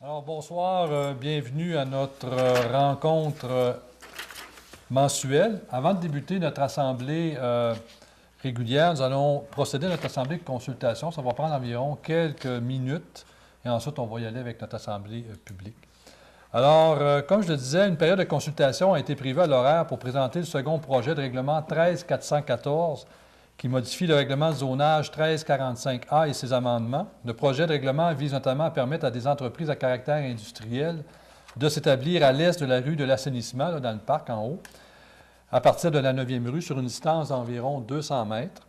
Alors, bonsoir, bienvenue à notre rencontre mensuelle. Avant de débuter notre assemblée régulière, nous allons procéder à notre assemblée de consultation. Ça va prendre environ quelques minutes et ensuite on va y aller avec notre assemblée publique. Alors, comme je le disais, une période de consultation a été prévue à l'horaire pour présenter le second projet de règlement 13414 qui modifie le règlement de zonage 1345A et ses amendements. Le projet de règlement vise notamment à permettre à des entreprises à caractère industriel de s'établir à l'est de la rue de l'Assainissement, dans le parc en haut, à partir de la 9e rue, sur une distance d'environ 200 mètres.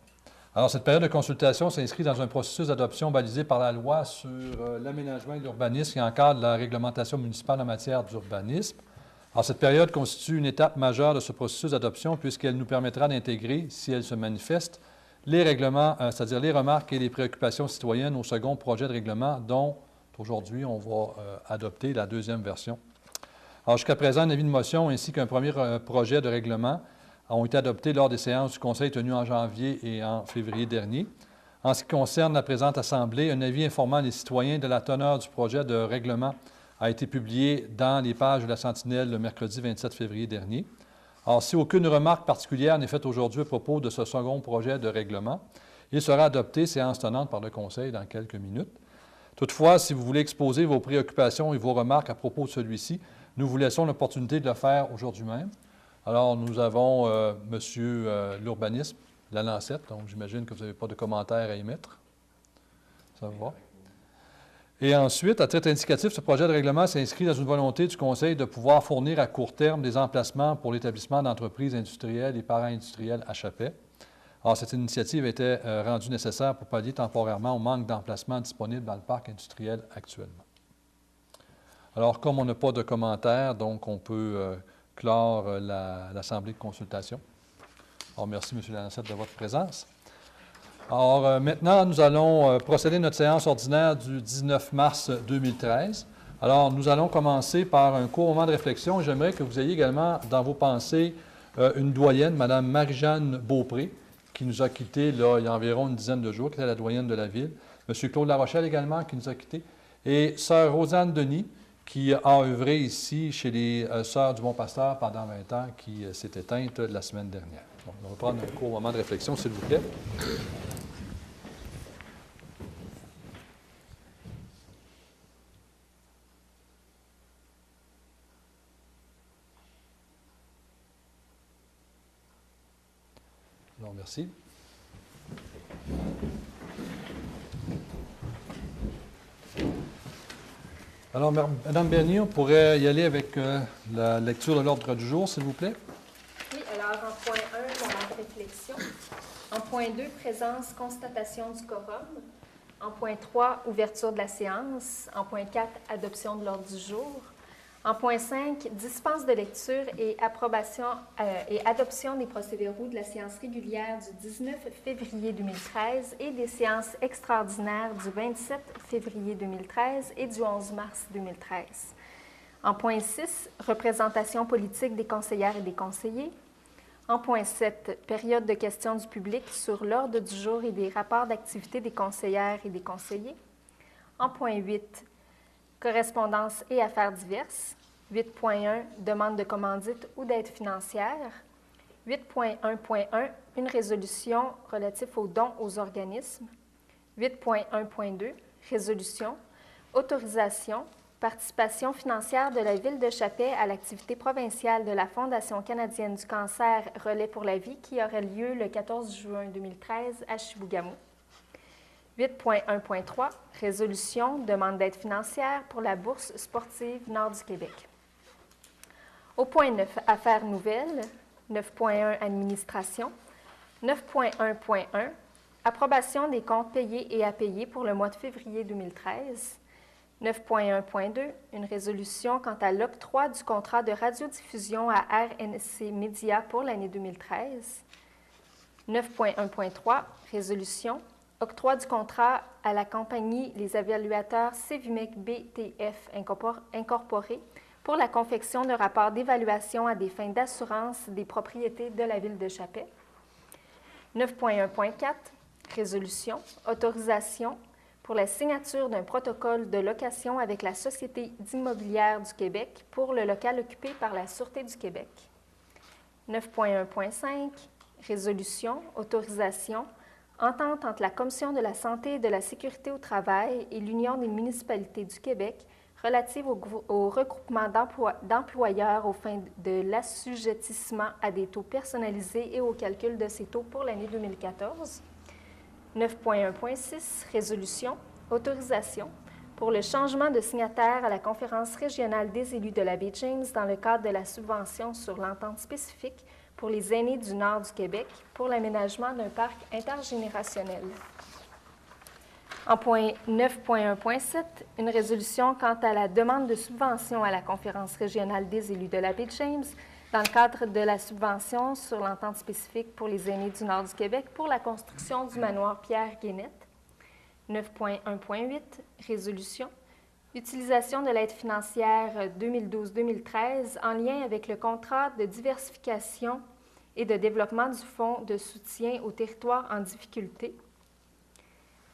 Alors, cette période de consultation s'inscrit dans un processus d'adoption balisé par la loi sur l'aménagement et l'urbanisme qui encadre la réglementation municipale en matière d'urbanisme. Alors, cette période constitue une étape majeure de ce processus d'adoption puisqu'elle nous permettra d'intégrer, si elle se manifeste, les règlements, c'est-à-dire les remarques et les préoccupations citoyennes au second projet de règlement dont, aujourd'hui, on va adopter la deuxième version. Alors, jusqu'à présent, un avis de motion ainsi qu'un premier projet de règlement ont été adoptés lors des séances du Conseil tenues en janvier et en février dernier. En ce qui concerne la présente Assemblée, un avis informant les citoyens de la teneur du projet de règlement a été publié dans les pages de la Sentinelle le mercredi 27 février dernier. Alors, si aucune remarque particulière n'est faite aujourd'hui à propos de ce second projet de règlement, il sera adopté séance tenante par le Conseil dans quelques minutes. Toutefois, si vous voulez exposer vos préoccupations et vos remarques à propos de celui-ci, nous vous laissons l'opportunité de le faire aujourd'hui même. Alors, nous avons M. l'urbanisme, la Lancette, donc j'imagine que vous n'avez pas de commentaires à émettre. Ça va? Et ensuite, à titre indicatif, ce projet de règlement s'inscrit dans une volonté du Conseil de pouvoir fournir à court terme des emplacements pour l'établissement d'entreprises industrielles et para-industrielles à Chappais. Alors, cette initiative était rendue nécessaire pour pallier temporairement au manque d'emplacements disponibles dans le parc industriel actuellement. Alors, comme on n'a pas de commentaires, donc on peut clore l'Assemblée de consultation. Alors, merci, M. Lancette, de votre présence. Alors, maintenant, nous allons procéder à notre séance ordinaire du 19 mars 2013. Alors, nous allons commencer par un court moment de réflexion. J'aimerais que vous ayez également dans vos pensées une doyenne, Mme Marie-Jeanne Beaupré, qui nous a quittés là, il y a environ une dizaine de jours, qui était la doyenne de la ville. M. Claude Larochelle également, qui nous a quittés. Et Sœur Rosanne Denis, qui a œuvré ici chez les Sœurs du Bon Pasteur pendant 20 ans, qui s'est éteinte la semaine dernière. Donc, on va prendre un court moment de réflexion, s'il vous plaît. Alors, merci. Alors, Mme Bernier, on pourrait y aller avec la lecture de l'ordre du jour, s'il vous plaît. Oui, alors en point 1, moment de réflexion. En point 2, présence, constatation du quorum. En point 3, ouverture de la séance. En point 4, adoption de l'ordre du jour. En point 5, dispense de lecture et approbation et adoption des procédures de la séance régulière du 19 février 2013 et des séances extraordinaires du 27 février 2013 et du 11 mars 2013. En point 6, représentation politique des conseillères et des conseillers. En point 7, période de questions du public sur l'ordre du jour et des rapports d'activité des conseillères et des conseillers. En point 8, correspondance et affaires diverses. 8.1, demande de commandite ou d'aide financière. 8.1.1, une résolution relative aux dons aux organismes. 8.1.2, résolution, autorisation, participation financière de la Ville de Chappais à l'activité provinciale de la Fondation canadienne du cancer Relais pour la vie qui aurait lieu le 14 juin 2013 à Chibougamau. 8.1.3, résolution, demande d'aide financière pour la bourse sportive Nord du Québec. Au point 9, affaires nouvelles. 9.1, administration. 9.1.1, approbation des comptes payés et à payer pour le mois de février 2013. 9.1.2, une résolution quant à l'octroi du contrat de radiodiffusion à RNC Média pour l'année 2013. 9.1.3, résolution, octroi du contrat à la compagnie Les Évaluateurs Cevimec BTF Incorporé pour la confection de rapports d'évaluation à des fins d'assurance des propriétés de la Ville de Chappais. 9.1.4, résolution, autorisation pour la signature d'un protocole de location avec la Société d'immobilière du Québec pour le local occupé par la Sûreté du Québec. 9.1.5, résolution, autorisation, entente entre la Commission de la santé et de la sécurité au travail et l'Union des municipalités du Québec relative au regroupement d'employeurs aux fins de l'assujettissement à des taux personnalisés et au calcul de ces taux pour l'année 2014. 9.1.6, résolution, autorisation pour le changement de signataire à la Conférence régionale des élus de la baie James dans le cadre de la subvention sur l'entente spécifique pour les aînés du nord du Québec pour l'aménagement d'un parc intergénérationnel. En point 9.1.7, une résolution quant à la demande de subvention à la Conférence régionale des élus de la baie James dans le cadre de la subvention sur l'entente spécifique pour les aînés du nord du Québec pour la construction du manoir Pierre-Guénette. 9.1.8, résolution, utilisation de l'aide financière 2012-2013 en lien avec le contrat de diversification et de développement du Fonds de soutien aux territoires en difficulté.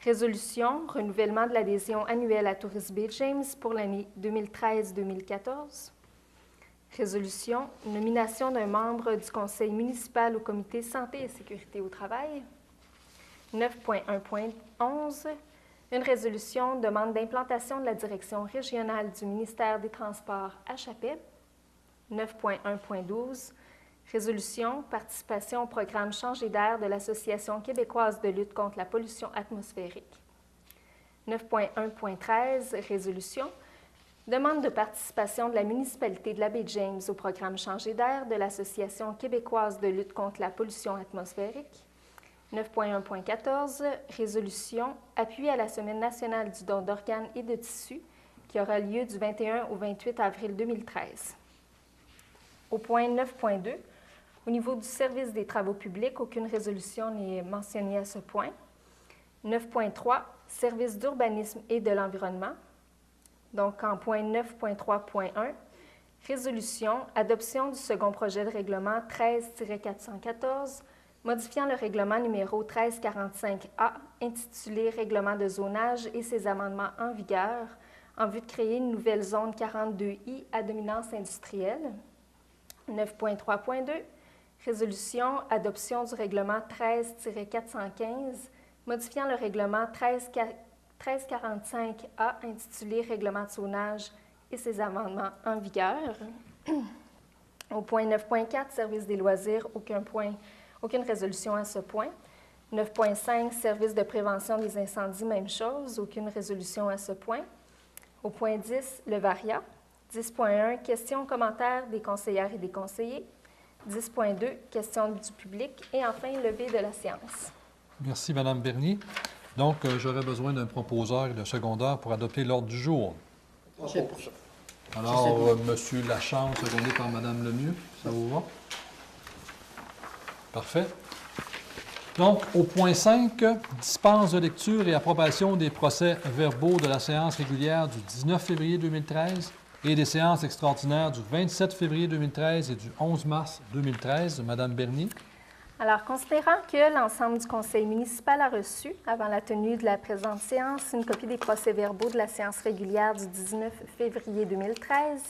Résolution, renouvellement de l'adhésion annuelle à Tourisme Baie James pour l'année 2013-2014. Résolution, nomination d'un membre du conseil municipal au comité santé et sécurité au travail. 9.1.11, une résolution, demande d'implantation de la direction régionale du ministère des Transports à Chapais. 9.1.12, résolution, participation au programme Changer d'air de l'Association québécoise de lutte contre la pollution atmosphérique. 9.1.13, résolution, demande de participation de la municipalité de la baie James au programme Changer d'air de l'Association québécoise de lutte contre la pollution atmosphérique. 9.1.14, résolution, appui à la Semaine nationale du don d'organes et de tissus qui aura lieu du 21 au 28 avril 2013. Au point 9.2, au niveau du service des travaux publics, aucune résolution n'est mentionnée à ce point. 9.3, service d'urbanisme et de l'environnement. Donc, en point 9.3.1, résolution, adoption du second projet de règlement 13-414, modifiant le règlement numéro 1345A, intitulé Règlement de zonage et ses amendements en vigueur, en vue de créer une nouvelle zone 42I à dominance industrielle. 9.3.2, résolution, adoption du règlement 13-415, modifiant le règlement 1345A, intitulé Règlement de zonage et ses amendements en vigueur. Au point 9.4, service des loisirs, aucune résolution à ce point. 9.5, service de prévention des incendies, même chose, aucune résolution à ce point. Au point 10, le VARIA. 10.1, questions, commentaires des conseillères et des conseillers. 10.2, questions du public. Et enfin, levée de la séance. Merci, Mme Bernier. Donc, j'aurais besoin d'un proposeur et de secondeur pour adopter l'ordre du jour. Alors, M. Lachance, secondé par Mme Lemieux, ça vous va? Parfait. Donc, au point 5, dispense de lecture et approbation des procès-verbaux de la séance régulière du 19 février 2013 et des séances extraordinaires du 27 février 2013 et du 11 mars 2013. Mme Bernier. Alors, considérant que l'ensemble du conseil municipal a reçu, avant la tenue de la présente séance, une copie des procès-verbaux de la séance régulière du 19 février 2013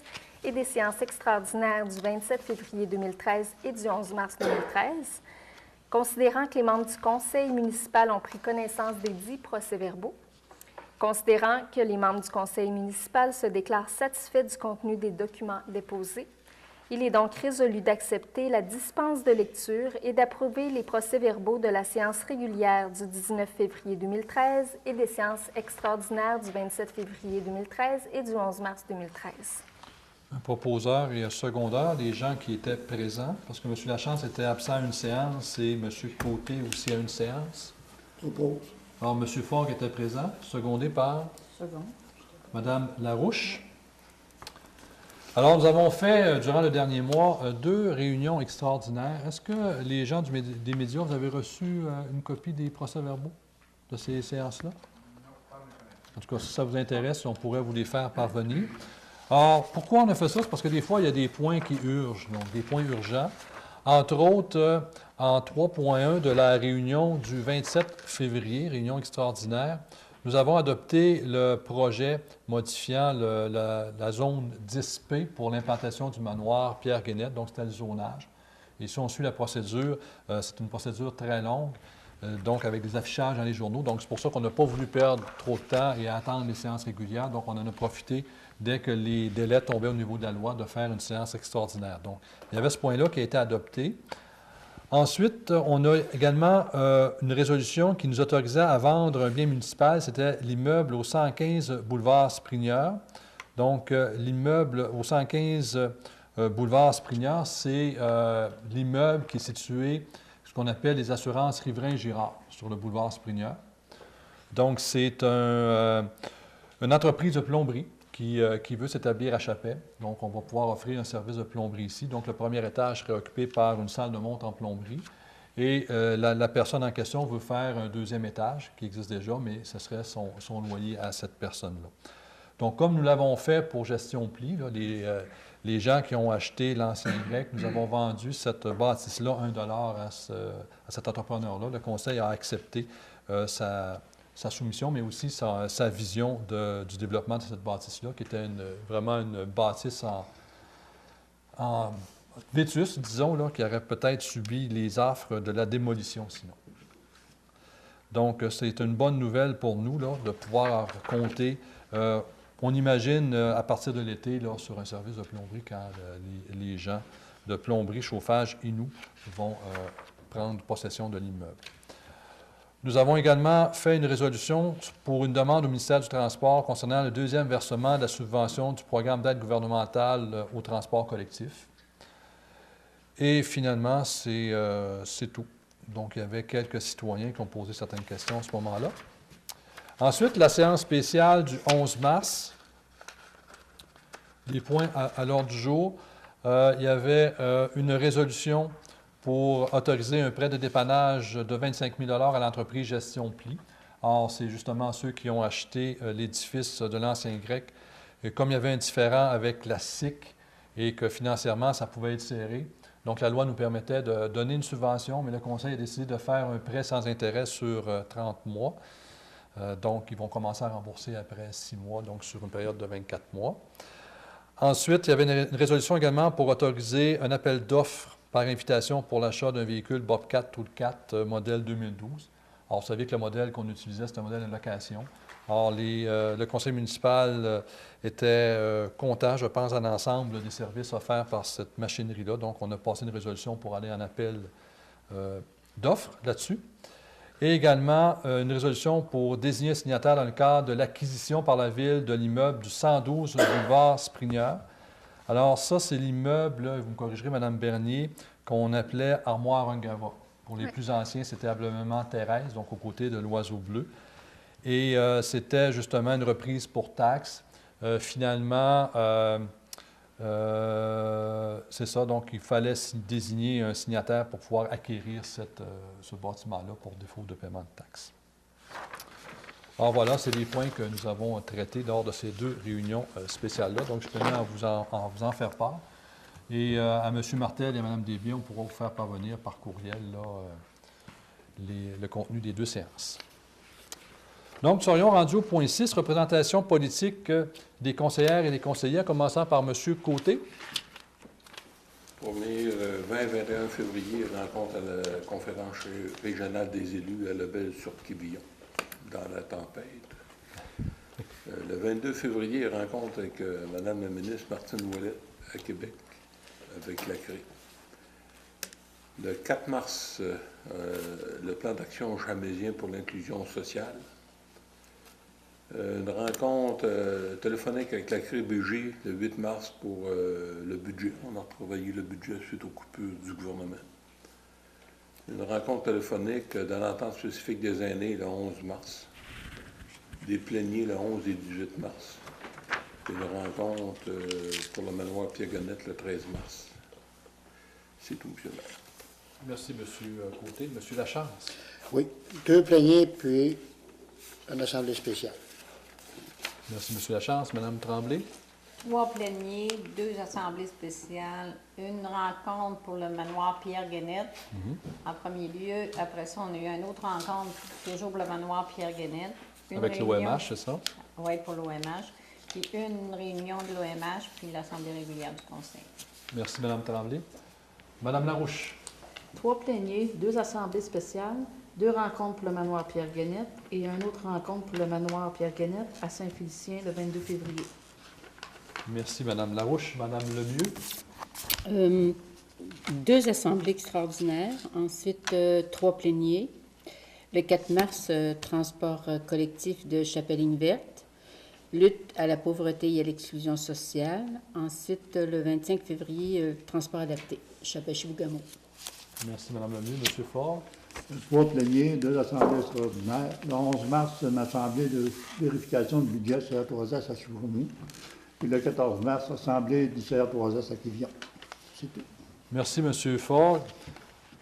et des séances extraordinaires du 27 février 2013 et du 11 mars 2013, considérant que les membres du conseil municipal ont pris connaissance des dits procès-verbaux, considérant que les membres du conseil municipal se déclarent satisfaits du contenu des documents déposés, il est donc résolu d'accepter la dispense de lecture et d'approuver les procès-verbaux de la séance régulière du 19 février 2013 et des séances extraordinaires du 27 février 2013 et du 11 mars 2013. Un proposeur et un secondeur, les gens qui étaient présents, parce que M. Lachance était absent à une séance et M. Côté aussi à une séance. Propose. Alors, M. Fogg était présent, secondé par Mme Larouche. Alors, nous avons fait, durant le dernier mois, 2 réunions extraordinaires. Est-ce que les gens des médias, vous avez reçu une copie des procès-verbaux de ces séances-là? En tout cas, si ça vous intéresse, on pourrait vous les faire parvenir. Alors, pourquoi on a fait ça? C'est parce que des fois, il y a des points qui urgent, donc des points urgents. Entre autres, en 3.1 de la réunion du 27 février, réunion extraordinaire, nous avons adopté le projet modifiant la zone 10P pour l'implantation du manoir Pierre-Guénette, donc c'était le zonage. Et si on suit la procédure, c'est une procédure très longue, donc avec des affichages dans les journaux. Donc c'est pour ça qu'on n'a pas voulu perdre trop de temps et attendre les séances régulières. Donc on en a profité dès que les délais tombaient au niveau de la loi de faire une séance extraordinaire. Donc il y avait ce point-là qui a été adopté. Ensuite, on a également une résolution qui nous autorisait à vendre un bien municipal. C'était l'immeuble au 115 boulevard Sprigneur. Donc, l'immeuble au 115 boulevard Sprigneur, c'est l'immeuble qui est situé, ce qu'on appelle les assurances Riverain-Girard, sur le boulevard Sprigneur. Donc, c'est une entreprise de plomberie qui veut s'établir à Chappais. Donc, on va pouvoir offrir un service de plomberie ici. Donc, le premier étage serait occupé par une salle de monte en plomberie. Et la personne en question veut faire un deuxième étage, qui existe déjà, mais ce serait son loyer à cette personne-là. Donc, comme nous l'avons fait pour Gestion Pli, là, les gens qui ont acheté l'ancien grec, nous avons vendu cette bâtisse-là 1 $ à cet entrepreneur-là. Le conseil a accepté sa soumission, mais aussi sa vision du développement de cette bâtisse-là, qui était vraiment une bâtisse en vétus, disons, là, qui aurait peut-être subi les affres de la démolition sinon. Donc, c'est une bonne nouvelle pour nous là, de pouvoir compter. On imagine à partir de l'été là, sur un service de plomberie quand les gens de plomberie, chauffage Inou vont prendre possession de l'immeuble. Nous avons également fait une résolution pour une demande au ministère du Transport concernant le deuxième versement de la subvention du programme d'aide gouvernementale au transport collectif. Et finalement, c'est tout. Donc, il y avait quelques citoyens qui ont posé certaines questions à ce moment-là. Ensuite, la séance spéciale du 11 mars. Les points à l'ordre du jour. Il y avait une résolution pour autoriser un prêt de dépannage de 25 000 $ à l'entreprise Gestion Pli. Or, c'est justement ceux qui ont acheté l'édifice de l'ancien grec. Et comme il y avait un différend avec la SIC et que financièrement, ça pouvait être serré, donc la loi nous permettait de donner une subvention, mais le conseil a décidé de faire un prêt sans intérêt sur 30 mois. Donc, ils vont commencer à rembourser après 6 mois, donc sur une période de 24 mois. Ensuite, il y avait une résolution également pour autoriser un appel d'offres par invitation pour l'achat d'un véhicule Bobcat Toolcat modèle 2012. Alors, vous savez que le modèle qu'on utilisait, c'est un modèle de location. Or, le conseil municipal était content, je pense, en ensemble des services offerts par cette machinerie-là. Donc, on a passé une résolution pour aller en appel d'offres là-dessus. Et également une résolution pour désigner un signataire dans le cadre de l'acquisition par la Ville de l'immeuble du 112 boulevard Sprigneur. Alors ça, c'est l'immeuble, vous me corrigerez, Mme Bernier, qu'on appelait Armoire Ungava. Pour les plus anciens, c'était Ameublement Thérèse, donc aux côtés de l'Oiseau Bleu. Et c'était justement une reprise pour taxes. Finalement, c'est ça, donc il fallait désigner un signataire pour pouvoir acquérir ce bâtiment-là pour défaut de paiement de taxes. Alors voilà, c'est les points que nous avons traités lors de ces deux réunions spéciales-là. Donc je tenais à vous en faire part. Et à M. Martel et à Mme Desbiens, on pourra vous faire parvenir par courriel là, le contenu des deux séances. Donc, nous serions rendus au point 6, représentation politique des conseillères et des conseillers, commençant par M. Côté. Pour venir 20-21 février, rencontre à la conférence régionale des élus à Lebel-sur-Quivillon, dans la tempête. Le 22 février, rencontre avec Mme la ministre Martine Ouellet à Québec, avec la CRE. Le 4 mars, le plan d'action jamésien pour l'inclusion sociale. Une rencontre téléphonique avec la CRE-BG le 8 mars pour le budget. On a retravaillé le budget suite aux coupures du gouvernement. Une rencontre téléphonique de l'entente spécifique des aînés le 11 mars. Des pléniers le 11 et 18 mars. Et une rencontre pour le manoir Pierre-Guénette le 13 mars. C'est tout, M. le maire. Merci, M. Côté. M. Lachance. Oui, 2 pléniers, puis une assemblée spéciale. Merci, M. Lachance. Mme Tremblay. 3 pléniers, 2 assemblées spéciales, une rencontre pour le manoir Pierre-Guénette, en premier lieu. Après ça, on a eu une autre rencontre, toujours pour le manoir Pierre-Guénette. Avec l'OMH, c'est ça? Oui, pour l'OMH. Puis une réunion de l'OMH, puis l'Assemblée régulière du Conseil. Merci, Mme Tremblay. Mme Larouche. 3 pléniers, 2 assemblées spéciales, 2 rencontres pour le manoir Pierre-Guenette et une autre rencontre pour le manoir Pierre-Guenette à Saint-Félicien le 22 février. Merci, Mme Larouche. Mme Lemieux. 2 assemblées extraordinaires, ensuite 3 pléniers. Le 4 mars, transport collectif de Chapelle-Ligne-Verte, lutte à la pauvreté et à l'exclusion sociale. Ensuite, le 25 février, transport adapté, Chapelle-Chibougamau. Merci, Mme Lemieux. M. Ford. 3 pléniers, 2 assemblées extraordinaires. Le 11 mars, une assemblée de vérification de budget sur la 3S à Chibougamau. Et le 14 mars, assemblée du CR3S à Quévillon. C'est tout. Merci, M. Ford.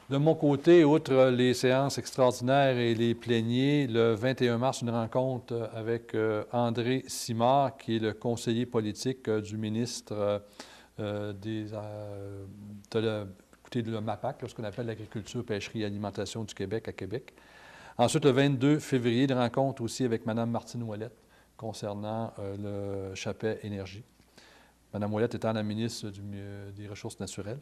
De mon côté, outre les séances extraordinaires et les pléniers, le 21 mars, une rencontre avec André Simard, qui est le conseiller politique du ministre de la MAPAC, ce qu'on appelle l'agriculture, pêcherie et alimentation du Québec à Québec. Ensuite, le 22 février, une rencontre aussi avec Mme Martine Ouellette concernant le Chappet Énergie. Mme Ouellette étant la ministre des Ressources naturelles.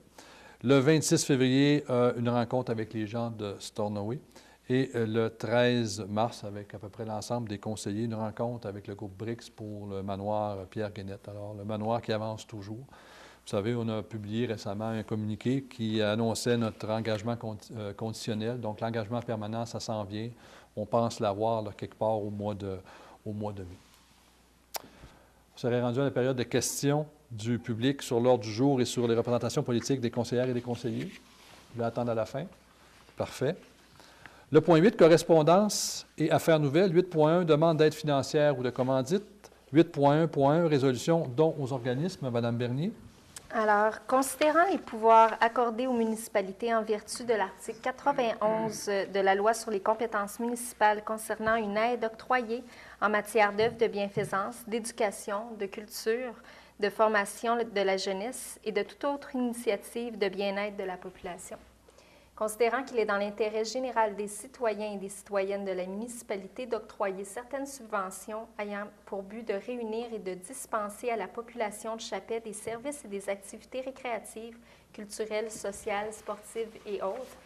Le 26 février, une rencontre avec les gens de Stornoway. Et le 13 mars, avec à peu près l'ensemble des conseillers, une rencontre avec le groupe BRICS pour le manoir Pierre-Guenette. Alors, le manoir qui avance toujours. Vous savez, on a publié récemment un communiqué qui annonçait notre engagement conditionnel. Donc, l'engagement permanent, ça s'en vient. On pense l'avoir là, quelque part au mois de mai. On serait rendu à la période de questions du public sur l'ordre du jour et sur les représentations politiques des conseillères et des conseillers. Je vais attendre à la fin. Parfait. Le point 8, correspondance et affaires nouvelles. 8.1, demande d'aide financière ou de commandite. 8.1.1, résolution dons aux organismes. Mme Bernier. Alors, considérant les pouvoirs accordés aux municipalités en vertu de l'article 91 de la Loi sur les compétences municipales concernant une aide octroyée en matière d'œuvres de bienfaisance, d'éducation, de culture, de formation de la jeunesse et de toute autre initiative de bien-être de la population. Considérant qu'il est dans l'intérêt général des citoyens et des citoyennes de la municipalité d'octroyer certaines subventions ayant pour but de réunir et de dispenser à la population de Chappet des services et des activités récréatives, culturelles, sociales, sportives et autres,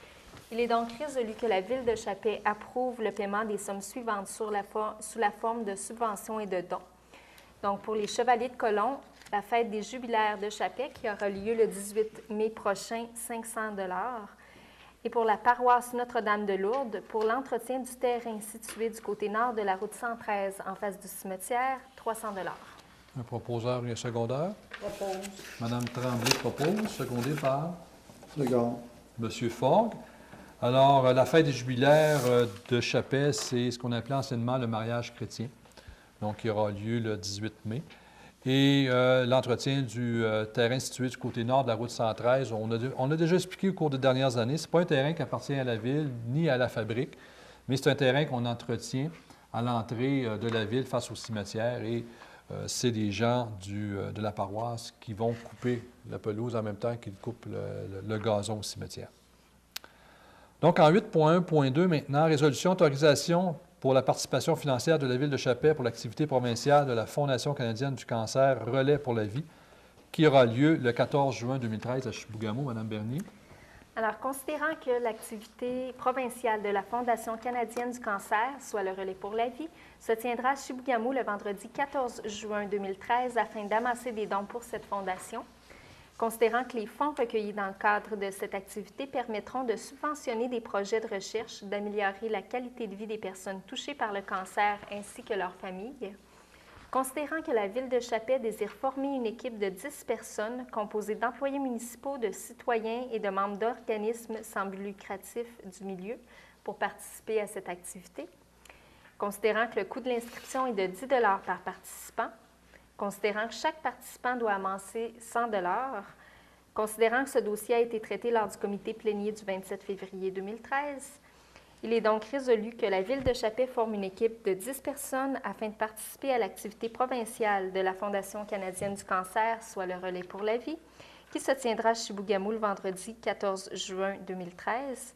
il est donc résolu que la Ville de Chappet approuve le paiement des sommes suivantes sous la forme de subventions et de dons. Donc, pour les Chevaliers de Colomb, la fête des jubilaires de Chappet qui aura lieu le 18 mai prochain, 500 $. Et pour la paroisse Notre-Dame de Lourdes, pour l'entretien du terrain situé du côté nord de la route 113 en face du cimetière, 300 $. Un proposeur et un secondeur. Propose. Mme Tremblay propose, secondé par Second. M. Fogg. Alors, la fête des jubilaires de Chappet, c'est ce qu'on appelait anciennement le mariage chrétien. Donc, il aura lieu le 18 mai. Et l'entretien du terrain situé du côté nord de la route 113, on a déjà expliqué au cours des dernières années, ce n'est pas un terrain qui appartient à la ville ni à la fabrique, mais c'est un terrain qu'on entretient à l'entrée de la ville face au cimetière et c'est les gens de la paroisse qui vont couper la pelouse en même temps qu'ils coupent le gazon au cimetière. Donc, en 8.1.2 maintenant, résolution autorisation pour la participation financière de la Ville de Chappet pour l'activité provinciale de la Fondation canadienne du cancer Relais pour la vie, qui aura lieu le 14 juin 2013 à Chibougamau. Mme Bernier. Alors, considérant que l'activité provinciale de la Fondation canadienne du cancer, soit le Relais pour la vie, se tiendra à Chibougamau le vendredi 14 juin 2013 afin d'amasser des dons pour cette fondation, considérant que les fonds recueillis dans le cadre de cette activité permettront de subventionner des projets de recherche, d'améliorer la qualité de vie des personnes touchées par le cancer ainsi que leurs familles, considérant que la Ville de Chappet désire former une équipe de 10 personnes composée d'employés municipaux, de citoyens et de membres d'organismes sans but lucratif du milieu pour participer à cette activité, considérant que le coût de l'inscription est de 10 $ par participant, considérant que chaque participant doit amasser 100 $, considérant que ce dossier a été traité lors du comité plénier du 27 février 2013, il est donc résolu que la Ville de Chappet forme une équipe de 10 personnes afin de participer à l'activité provinciale de la Fondation canadienne du cancer, soit le Relais pour la vie, qui se tiendra à Chibougamau le vendredi 14 juin 2013,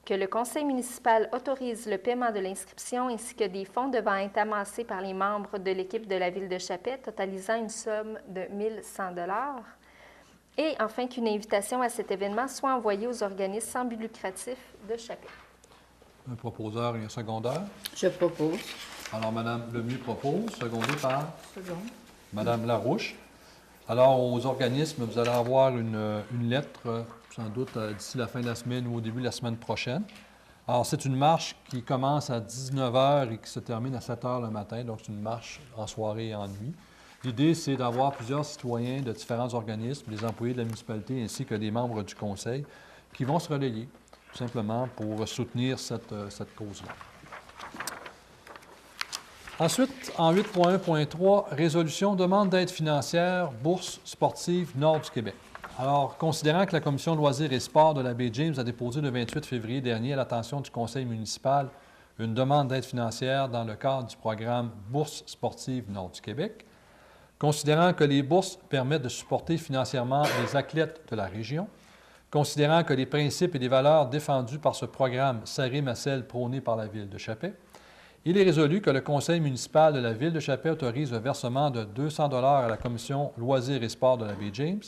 que le conseil municipal autorise le paiement de l'inscription ainsi que des fonds devant être amassés par les membres de l'équipe de la Ville de Chapet, totalisant une somme de 1 100 $. Et enfin, qu'une invitation à cet événement soit envoyée aux organismes sans but lucratif de Chapet. Un proposeur et un secondeur. Je propose. Alors, Mme Lemieux propose, secondé par Second. Mme Larouche. Alors, aux organismes, vous allez avoir une lettre, sans doute d'ici la fin de la semaine ou au début de la semaine prochaine. Alors, c'est une marche qui commence à 19 h et qui se termine à 7 h le matin, donc c'est une marche en soirée et en nuit. L'idée, c'est d'avoir plusieurs citoyens de différents organismes, des employés de la municipalité ainsi que des membres du conseil qui vont se relayer, tout simplement pour soutenir cette cause-là. Ensuite, en 8.1.3, résolution demande d'aide financière, bourse sportive Nord du Québec. Alors, considérant que la Commission loisirs et sports de la baie James a déposé le 28 février dernier à l'attention du conseil municipal une demande d'aide financière dans le cadre du programme Bourse sportive Nord du Québec, considérant que les bourses permettent de supporter financièrement les athlètes de la région, considérant que les principes et les valeurs défendus par ce programme s'arriment à celles prônées par la Ville de Chapet, il est résolu que le conseil municipal de la Ville de Chapet autorise le versement de 200 $ à la Commission loisirs et sports de la baie James,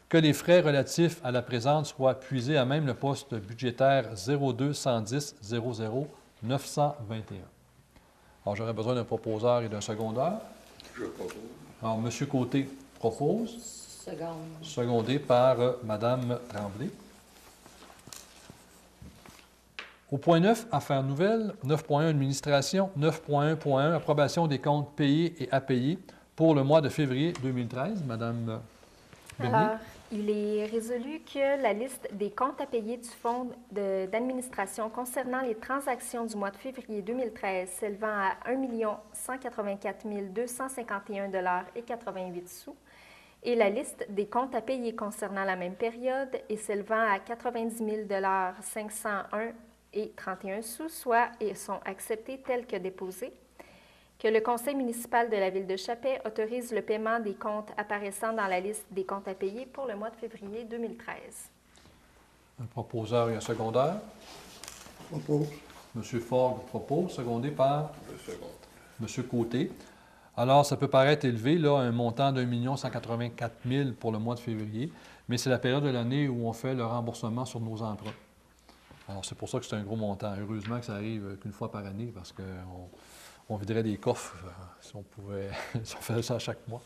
que les frais relatifs à la présente soient puisés à même le poste budgétaire 02 110 00 921. Alors, j'aurais besoin d'un proposeur et d'un secondeur. Je propose. Alors, M. Côté propose, Seconde. secondé par Mme Tremblay. Au point 9, affaires nouvelles, 9.1, administration, 9.1.1, approbation des comptes payés et à payer pour le mois de février 2013. Mme Bernier. Alors, il est résolu que la liste des comptes à payer du Fonds d'administration concernant les transactions du mois de février 2013 s'élevant à 1 184 251 $ et 88 sous et la liste des comptes à payer concernant la même période et s'élevant à 90 000 $ 501 et 31 sous, soit et sont acceptés tels que déposés, que le conseil municipal de la Ville de Chapet autorise le paiement des comptes apparaissant dans la liste des comptes à payer pour le mois de février 2013. Un proposeur et un secondeur. Propose. M. Fogg propose, secondé par Je seconde. M. Côté. Alors, ça peut paraître élevé, là, un montant d'1 184 000 pour le mois de février, mais c'est la période de l'année où on fait le remboursement sur nos emprunts. Alors, c'est pour ça que c'est un gros montant. Heureusement que ça arrive qu'une fois par année, parce qu'on viderait des coffres si on pouvait, si on faisait ça chaque mois.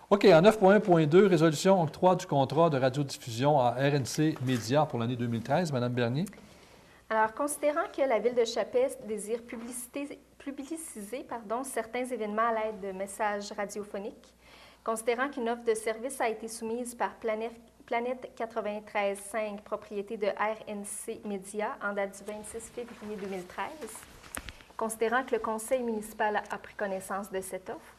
OK, en 9.1.2, résolution octroi du contrat de radiodiffusion à RNC Média pour l'année 2013. Mme Bernier. Alors, considérant que la Ville de Chapet désire publiciser certains événements à l'aide de messages radiophoniques, considérant qu'une offre de service a été soumise par Planète 93.5, propriété de RNC Média, en date du 26 février 2013, considérant que le conseil municipal a pris connaissance de cette offre,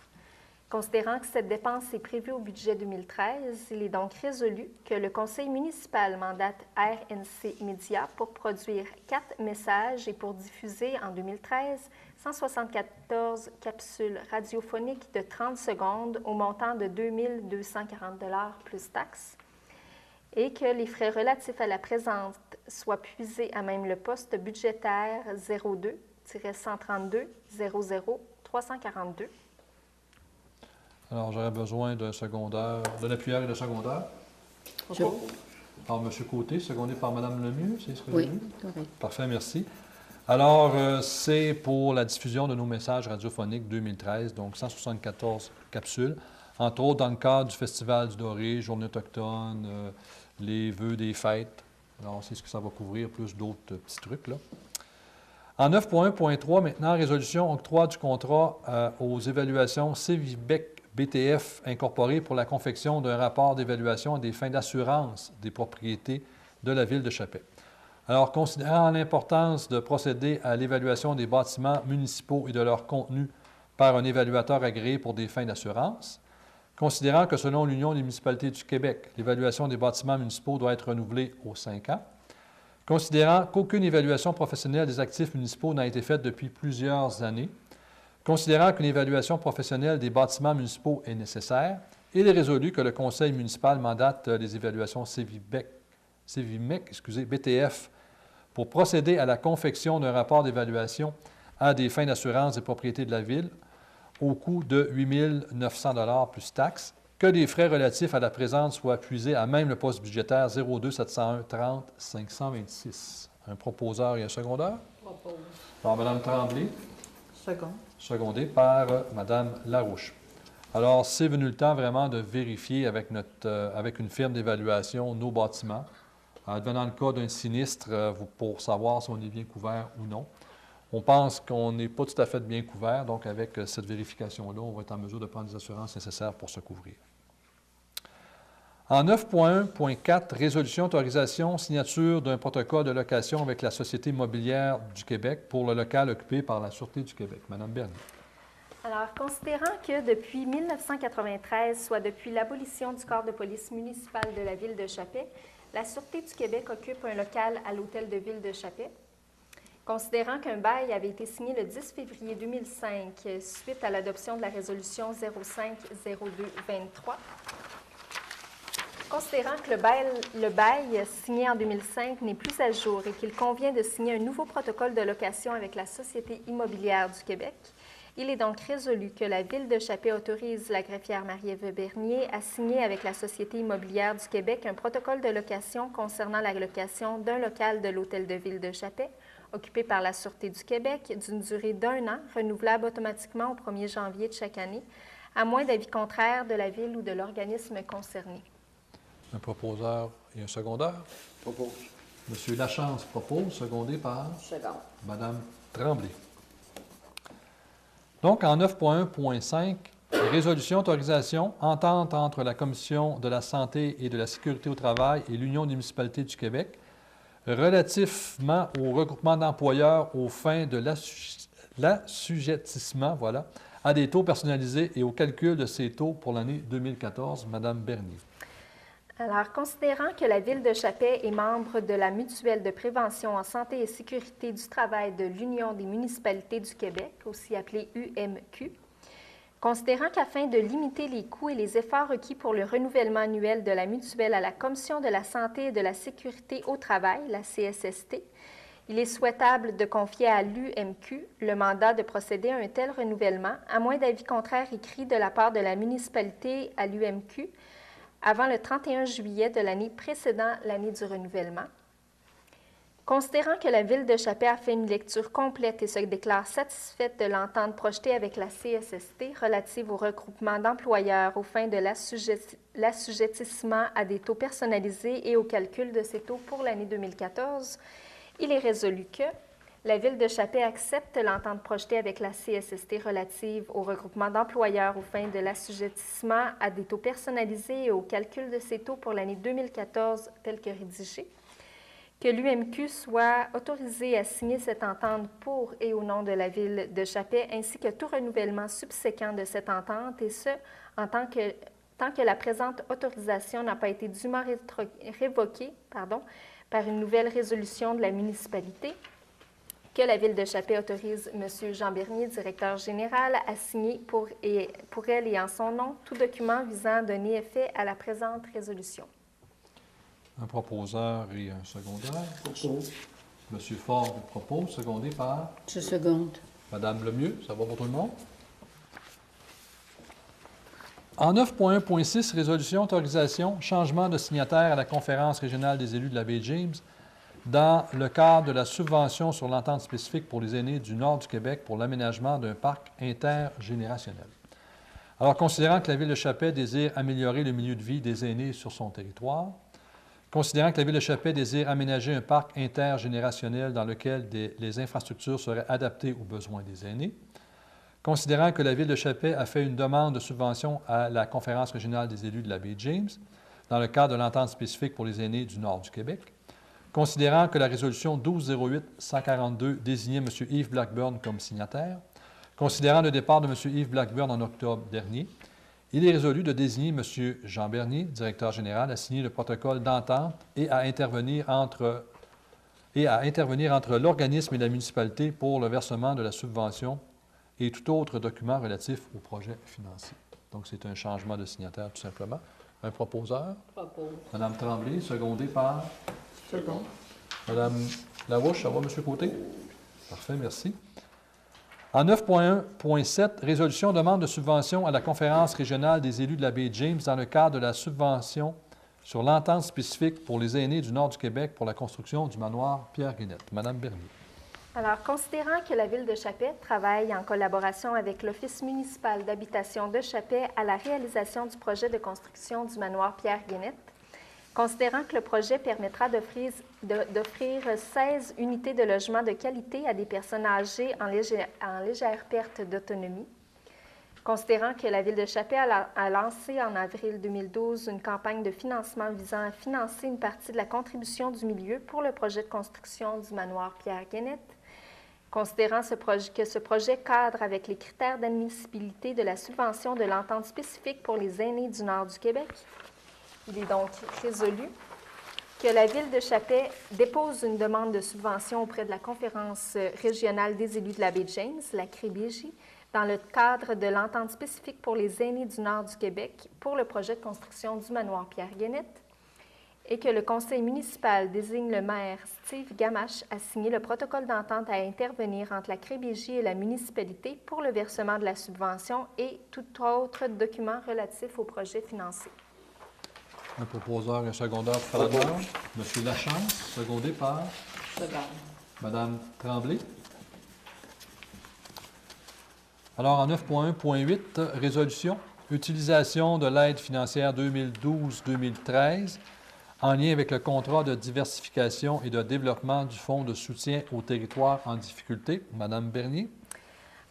considérant que cette dépense est prévue au budget 2013, il est donc résolu que le conseil municipal mandate RNC Média pour produire 4 messages et pour diffuser en 2013 174 capsules radiophoniques de 30 secondes au montant de 2 240 $ plus taxes, et que les frais relatifs à la présente soient puisés à même le poste budgétaire 02-132 00 342. Alors, j'aurais besoin d'un secondeur, d'un appuyeur et d'un secondeur. Je- Par M. Côté, secondé par Mme Lemieux, c'est ce que Oui, j'ai vu? correct. Parfait, merci. Alors, c'est pour la diffusion de nos messages radiophoniques 2013, donc 174 capsules, entre autres dans le cadre du Festival du Doré, Journée autochtone, les vœux des fêtes. Alors, c'est ce que ça va couvrir, plus d'autres petits trucs, là. En 9.1.3, maintenant, résolution octroi du contrat aux évaluations CVIBEC BTF incorporées pour la confection d'un rapport d'évaluation des fins d'assurance des propriétés de la Ville de Chapet. Alors, considérant l'importance de procéder à l'évaluation des bâtiments municipaux et de leur contenu par un évaluateur agréé pour des fins d'assurance, considérant que selon l'Union des municipalités du Québec, l'évaluation des bâtiments municipaux doit être renouvelée aux 5 ans, considérant qu'aucune évaluation professionnelle des actifs municipaux n'a été faite depuis plusieurs années, considérant qu'une évaluation professionnelle des bâtiments municipaux est nécessaire, il est résolu que le conseil municipal mandate les évaluations CVIMEC, BTF pour procéder à la confection d'un rapport d'évaluation à des fins d'assurance des propriétés de la Ville au coût de 8 900 plus taxes, que les frais relatifs à la présente soient puisés à même le poste budgétaire 02 701 30 526. Un proposeur et un secondeur. Propose. Par Mme Tremblay, Second. secondé par Mme Larouche. Alors, c'est venu le temps vraiment de vérifier avec une firme d'évaluation nos bâtiments, advenant le cas d'un sinistre, pour savoir si on est bien couvert ou non. On pense qu'on n'est pas tout à fait bien couvert, donc avec cette vérification-là, on va être en mesure de prendre les assurances nécessaires pour se couvrir. En 9.1.4, résolution, autorisation, signature d'un protocole de location avec la Société immobilière du Québec pour le local occupé par la Sûreté du Québec. Madame Bernier. Alors, considérant que depuis 1993, soit depuis l'abolition du corps de police municipal de la Ville de Chappais, la Sûreté du Québec occupe un local à l'Hôtel de Ville de Chappais. Considérant qu'un bail avait été signé le 10 février 2005 suite à l'adoption de la résolution 05-02-23, considérant que le bail signé en 2005 n'est plus à jour et qu'il convient de signer un nouveau protocole de location avec la Société immobilière du Québec, il est donc résolu que la Ville de Chappais autorise la greffière Marie-Ève Bernier à signer avec la Société immobilière du Québec un protocole de location concernant la location d'un local de l'Hôtel de Ville de Chappais, occupé par la Sûreté du Québec, d'une durée d'1 an, renouvelable automatiquement au 1er janvier de chaque année, à moins d'avis contraire de la Ville ou de l'organisme concerné. Un proposeur et un secondeur. Propose. M. Lachance propose, secondé par Second. Mme Tremblay. Donc, en 9.1.5, résolution, autorisation, entente entre la Commission de la santé et de la sécurité au travail et l'Union des municipalités du Québec relativement au regroupement d'employeurs aux fins de l'assujettissement à des taux personnalisés et au calcul de ces taux pour l'année 2014. Madame Bernier. Alors, considérant que la Ville de Chappais est membre de la Mutuelle de prévention en santé et sécurité du travail de l'Union des municipalités du Québec, aussi appelée UMQ, considérant qu'afin de limiter les coûts et les efforts requis pour le renouvellement annuel de la mutuelle à la Commission de la santé et de la sécurité au travail, la CSST, il est souhaitable de confier à l'UMQ le mandat de procéder à un tel renouvellement, à moins d'avis contraire écrit de la part de la municipalité à l'UMQ, avant le 31 juillet de l'année précédant l'année du renouvellement. Considérant que la Ville de Chappais a fait une lecture complète et se déclare satisfaite de l'entente projetée avec la CSST relative au regroupement d'employeurs aux fins de l'assujettissement à des taux personnalisés et au calcul de ces taux pour l'année 2014, il est résolu que la Ville de Chappais accepte l'entente projetée avec la CSST relative au regroupement d'employeurs aux fins de l'assujettissement à des taux personnalisés et au calcul de ces taux pour l'année 2014 tel que rédigé, que l'UMQ soit autorisée à signer cette entente pour et au nom de la Ville de Chappais, ainsi que tout renouvellement subséquent de cette entente, et ce, tant que la présente autorisation n'a pas été dûment révoquée par une nouvelle résolution de la municipalité, que la Ville de Chappais autorise M. Jean Bernier, directeur général, à signer pour elle et en son nom tout document visant à donner effet à la présente résolution. Un proposeur et un secondeur. Propose. M. Ford propose, secondé par Je seconde. Mme Lemieux. Ça va pour tout le monde? En 9.1.6, résolution, autorisation, changement de signataire à la Conférence régionale des élus de la baie James dans le cadre de la subvention sur l'entente spécifique pour les aînés du nord du Québec pour l'aménagement d'un parc intergénérationnel. Alors, considérant que la Ville de Chappais désire améliorer le milieu de vie des aînés sur son territoire, considérant que la Ville de Chappais désire aménager un parc intergénérationnel dans lequel les infrastructures seraient adaptées aux besoins des aînés, considérant que la Ville de Chappais a fait une demande de subvention à la Conférence régionale des élus de la baie James dans le cadre de l'entente spécifique pour les aînés du nord du Québec, considérant que la résolution 1208-142 désignait M. Yves Blackburn comme signataire, considérant le départ de M. Yves Blackburn en octobre dernier, il est résolu de désigner M. Jean Bernier, directeur général, à signer le protocole d'entente et à intervenir entre l'organisme et la municipalité pour le versement de la subvention et tout autre document relatif au projet financier. Donc, c'est un changement de signataire, tout simplement. Un proposeur. Propose. Mme Tremblay, secondée par Second. Mme Larouche, ça va, M. Côté? Parfait, merci. En 9.1.7, résolution demande de subvention à la Conférence régionale des élus de la baie James dans le cadre de la subvention sur l'entente spécifique pour les aînés du nord du Québec pour la construction du manoir Pierre-Guénette. Madame Bernier. Alors, considérant que la Ville de Chapet travaille en collaboration avec l'Office municipal d'habitation de Chapet à la réalisation du projet de construction du manoir Pierre-Guénette, considérant que le projet permettra d'offrir 16 unités de logement de qualité à des personnes âgées en légère perte d'autonomie, considérant que la Ville de Chapet a lancé en avril 2012 une campagne de financement visant à financer une partie de la contribution du milieu pour le projet de construction du manoir Pierre-Guénette, considérant que ce projet cadre avec les critères d'admissibilité de la subvention de l'entente spécifique pour les aînés du nord du Québec, il est donc résolu que la Ville de Chapet dépose une demande de subvention auprès de la Conférence régionale des élus de la baie James, la CREBJ, dans le cadre de l'entente spécifique pour les aînés du nord du Québec pour le projet de construction du manoir Pierre-Guénette, et que le conseil municipal désigne le maire Steve Gamache à signer le protocole d'entente à intervenir entre la CREBJ et la municipalité pour le versement de la subvention et tout autre document relatif au projet financé. Un proposeur et un secondeur pour faire la demande. M. Lachance, secondé par Mme Tremblay. Alors, en 9.1.8, résolution, utilisation de l'aide financière 2012-2013 en lien avec le contrat de diversification et de développement du Fonds de soutien aux territoires en difficulté. Madame Bernier.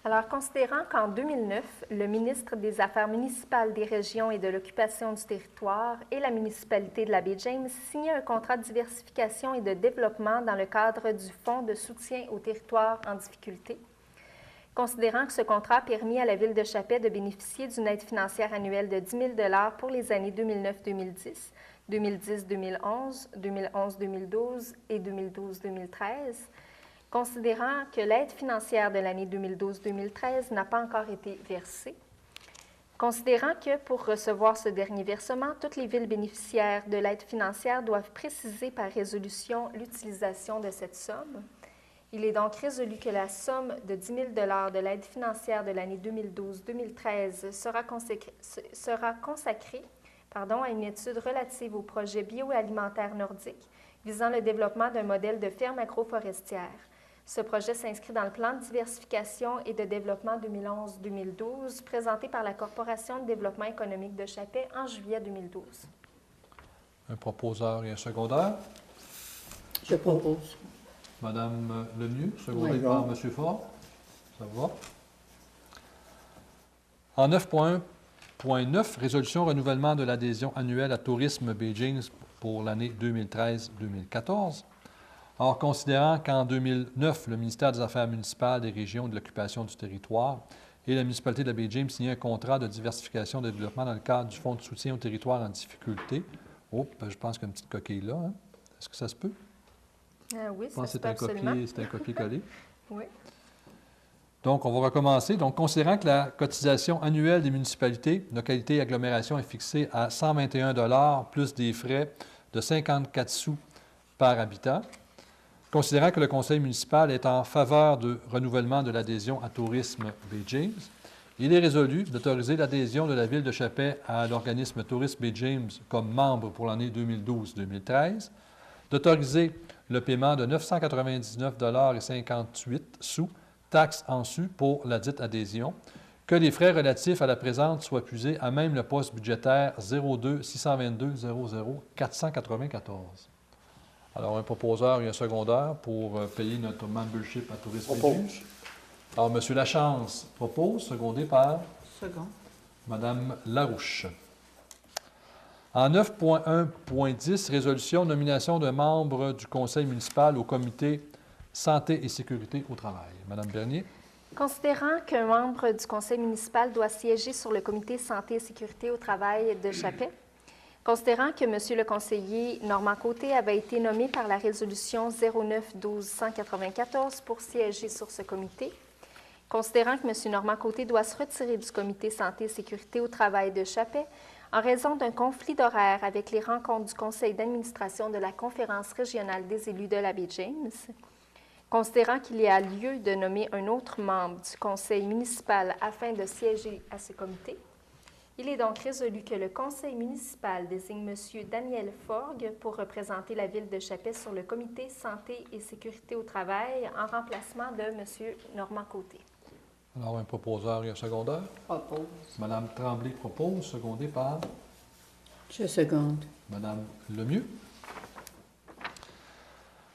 Alors, considérant qu'en 2009, le ministre des Affaires municipales des régions et de l'occupation du territoire et la municipalité de la baie James signaient un contrat de diversification et de développement dans le cadre du Fonds de soutien aux territoires en difficulté, considérant que ce contrat a permis à la Ville de Chapet de bénéficier d'une aide financière annuelle de 10 000 $ pour les années 2009-2010, 2010-2011, 2011-2012 et 2012-2013, considérant que l'aide financière de l'année 2012-2013 n'a pas encore été versée, considérant que pour recevoir ce dernier versement, toutes les villes bénéficiaires de l'aide financière doivent préciser par résolution l'utilisation de cette somme. Il est donc résolu que la somme de 10 000 $ de l'aide financière de l'année 2012-2013 sera consacrée à une étude relative au projet bioalimentaire nordique visant le développement d'un modèle de ferme agroforestière. Ce projet s'inscrit dans le plan de diversification et de développement 2011-2012 présenté par la Corporation de développement économique de Chapet en juillet 2012. Un proposeur et un secondeur. Je propose. Madame Lemieux, secondé Oui. par M. Fort. Ça va. En 9.1.9, résolution renouvellement de l'adhésion annuelle à Tourisme Baie James pour l'année 2013-2014. Or, considérant qu'en 2009, le ministère des Affaires municipales, des régions et de l'occupation du territoire et la municipalité de la baie James signaient un contrat de diversification et de développement dans le cadre du Fonds de soutien aux territoires en difficulté. Oh, ben, je pense qu'il y a une petite coquille là. Hein? Est-ce que ça se peut? Oui, Je pense ça que se peut absolument. c'est un copier-coller. Oui. Donc, on va recommencer. Donc, considérant que la cotisation annuelle des municipalités, localités et agglomérations est fixée à 121 $ plus des frais de 54 sous par habitant, considérant que le conseil municipal est en faveur du renouvellement de l'adhésion à Tourisme Baie James, il est résolu d'autoriser l'adhésion de la Ville de Chapet à l'organisme Tourisme Baie James comme membre pour l'année 2012-2013, d'autoriser le paiement de 999,58 $, taxes en su pour la dite adhésion, que les frais relatifs à la présente soient puisés à même le poste budgétaire 02 622 00 494. Alors, un proposeur et un secondeur pour payer notre membership à Tourisme Baie James. Alors, M. Lachance propose, secondé par Second. Mme Larouche. En 9.1.10, résolution, nomination de membres du conseil municipal au comité santé et sécurité au travail. Mme Bernier. Considérant qu'un membre du conseil municipal doit siéger sur le comité santé et sécurité au travail de Chapet, considérant que M. le conseiller Normand Côté avait été nommé par la résolution 09-12-194 pour siéger sur ce comité, considérant que M. Normand Côté doit se retirer du comité santé et sécurité au travail de Chapet En raison d'un conflit d'horaire avec les rencontres du conseil d'administration de la Conférence régionale des élus de la baie James, considérant qu'il y a lieu de nommer un autre membre du conseil municipal afin de siéger à ce comité, il est donc résolu que le conseil municipal désigne M. Daniel Forgue pour représenter la ville de Chapais sur le comité santé et sécurité au travail en remplacement de M. Normand Côté. Alors, un proposeur et un secondeur. Propose. Madame Tremblay propose, secondé par Je seconde. Madame Lemieux.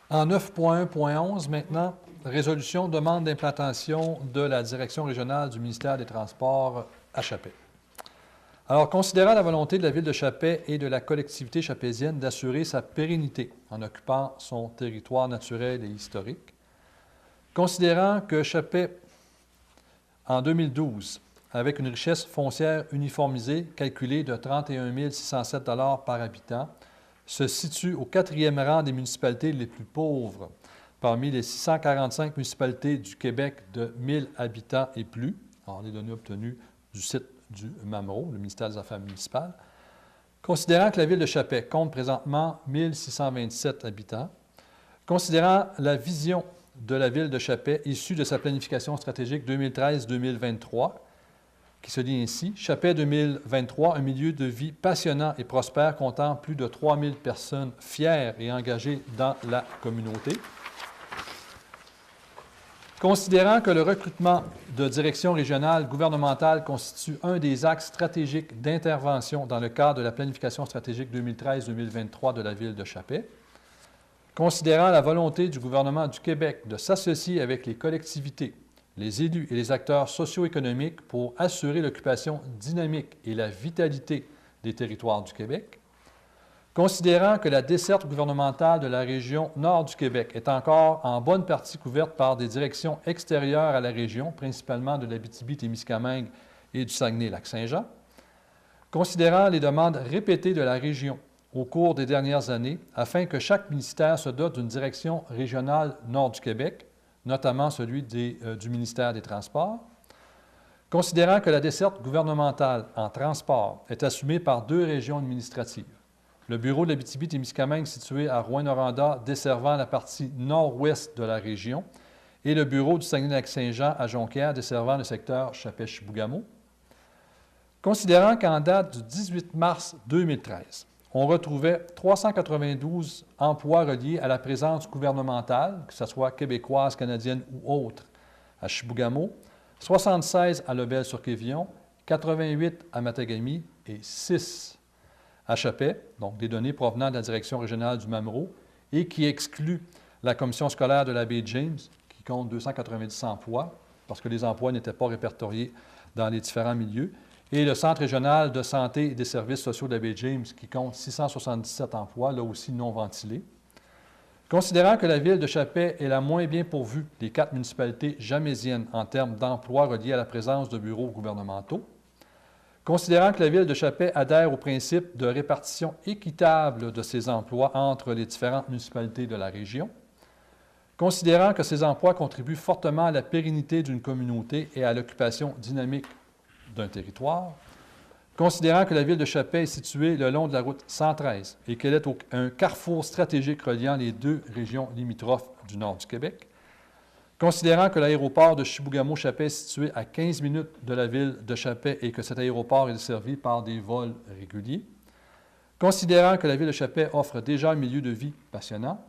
En 9.1.11, maintenant, résolution demande d'implantation de la direction régionale du ministère des Transports à Chapais. Alors, considérant la volonté de la ville de Chapais et de la collectivité chapézienne d'assurer sa pérennité en occupant son territoire naturel et historique, considérant que Chapais, en 2012, avec une richesse foncière uniformisée calculée de 31 607 $ par habitant, se situe au 4e rang des municipalités les plus pauvres parmi les 645 municipalités du Québec de 1000 habitants et plus. Alors, les données obtenues du site du MAMRO, le ministère des Affaires municipales. Considérant que la ville de Chapais compte présentement 1627 habitants, considérant la vision de la ville de Chapais issue de sa planification stratégique 2013-2023, qui se dit ainsi, Chapais 2023, un milieu de vie passionnant et prospère comptant plus de 3000 personnes fières et engagées dans la communauté. Considérant que le recrutement de direction régionale gouvernementale constitue un des axes stratégiques d'intervention dans le cadre de la planification stratégique 2013-2023 de la ville de Chapais, considérant la volonté du gouvernement du Québec de s'associer avec les collectivités, les élus et les acteurs socio-économiques pour assurer l'occupation dynamique et la vitalité des territoires du Québec, considérant que la desserte gouvernementale de la région nord du Québec est encore en bonne partie couverte par des directions extérieures à la région, principalement de l'Abitibi-Témiscamingue et du Saguenay-Lac-Saint-Jean, considérant les demandes répétées de la région au cours des dernières années afin que chaque ministère se dote d'une direction régionale nord du Québec, notamment celui du ministère des Transports, considérant que la desserte gouvernementale en transport est assumée par 2 régions administratives, le bureau de l'Abitibi-Témiscamingue situé à Rouyn-Noranda desservant la partie nord-ouest de la région et le bureau du Saguenay-Lac-Saint-Jean à Jonquière desservant le secteur Chapais-Chibougamau. Considérant qu'en date du 18 mars 2013, on retrouvait 392 emplois reliés à la présence gouvernementale, que ce soit québécoise, canadienne ou autre, à Chibougamau, 76 à Lebel-sur-Quévillon, 88 à Matagami et 6 à Chapais, donc des données provenant de la direction régionale du MAMRO et qui excluent la commission scolaire de la baie James, qui compte 290 emplois, parce que les emplois n'étaient pas répertoriés dans les différents milieux, et le Centre régional de santé et des services sociaux de la baie James, qui compte 677 emplois, là aussi non ventilés. Considérant que la ville de Chapais est la moins bien pourvue des 4 municipalités jamésiennes en termes d'emplois reliés à la présence de bureaux gouvernementaux, considérant que la ville de Chapais adhère au principe de répartition équitable de ces emplois entre les différentes municipalités de la région, considérant que ces emplois contribuent fortement à la pérennité d'une communauté et à l'occupation dynamique d'un territoire, considérant que la ville de Chapais est située le long de la route 113 et qu'elle est un carrefour stratégique reliant les 2 régions limitrophes du nord du Québec, considérant que l'aéroport de Chibougamau-Chapais est situé à 15 minutes de la ville de Chapais et que cet aéroport est desservi par des vols réguliers, considérant que la ville de Chapais offre déjà un milieu de vie passionnant,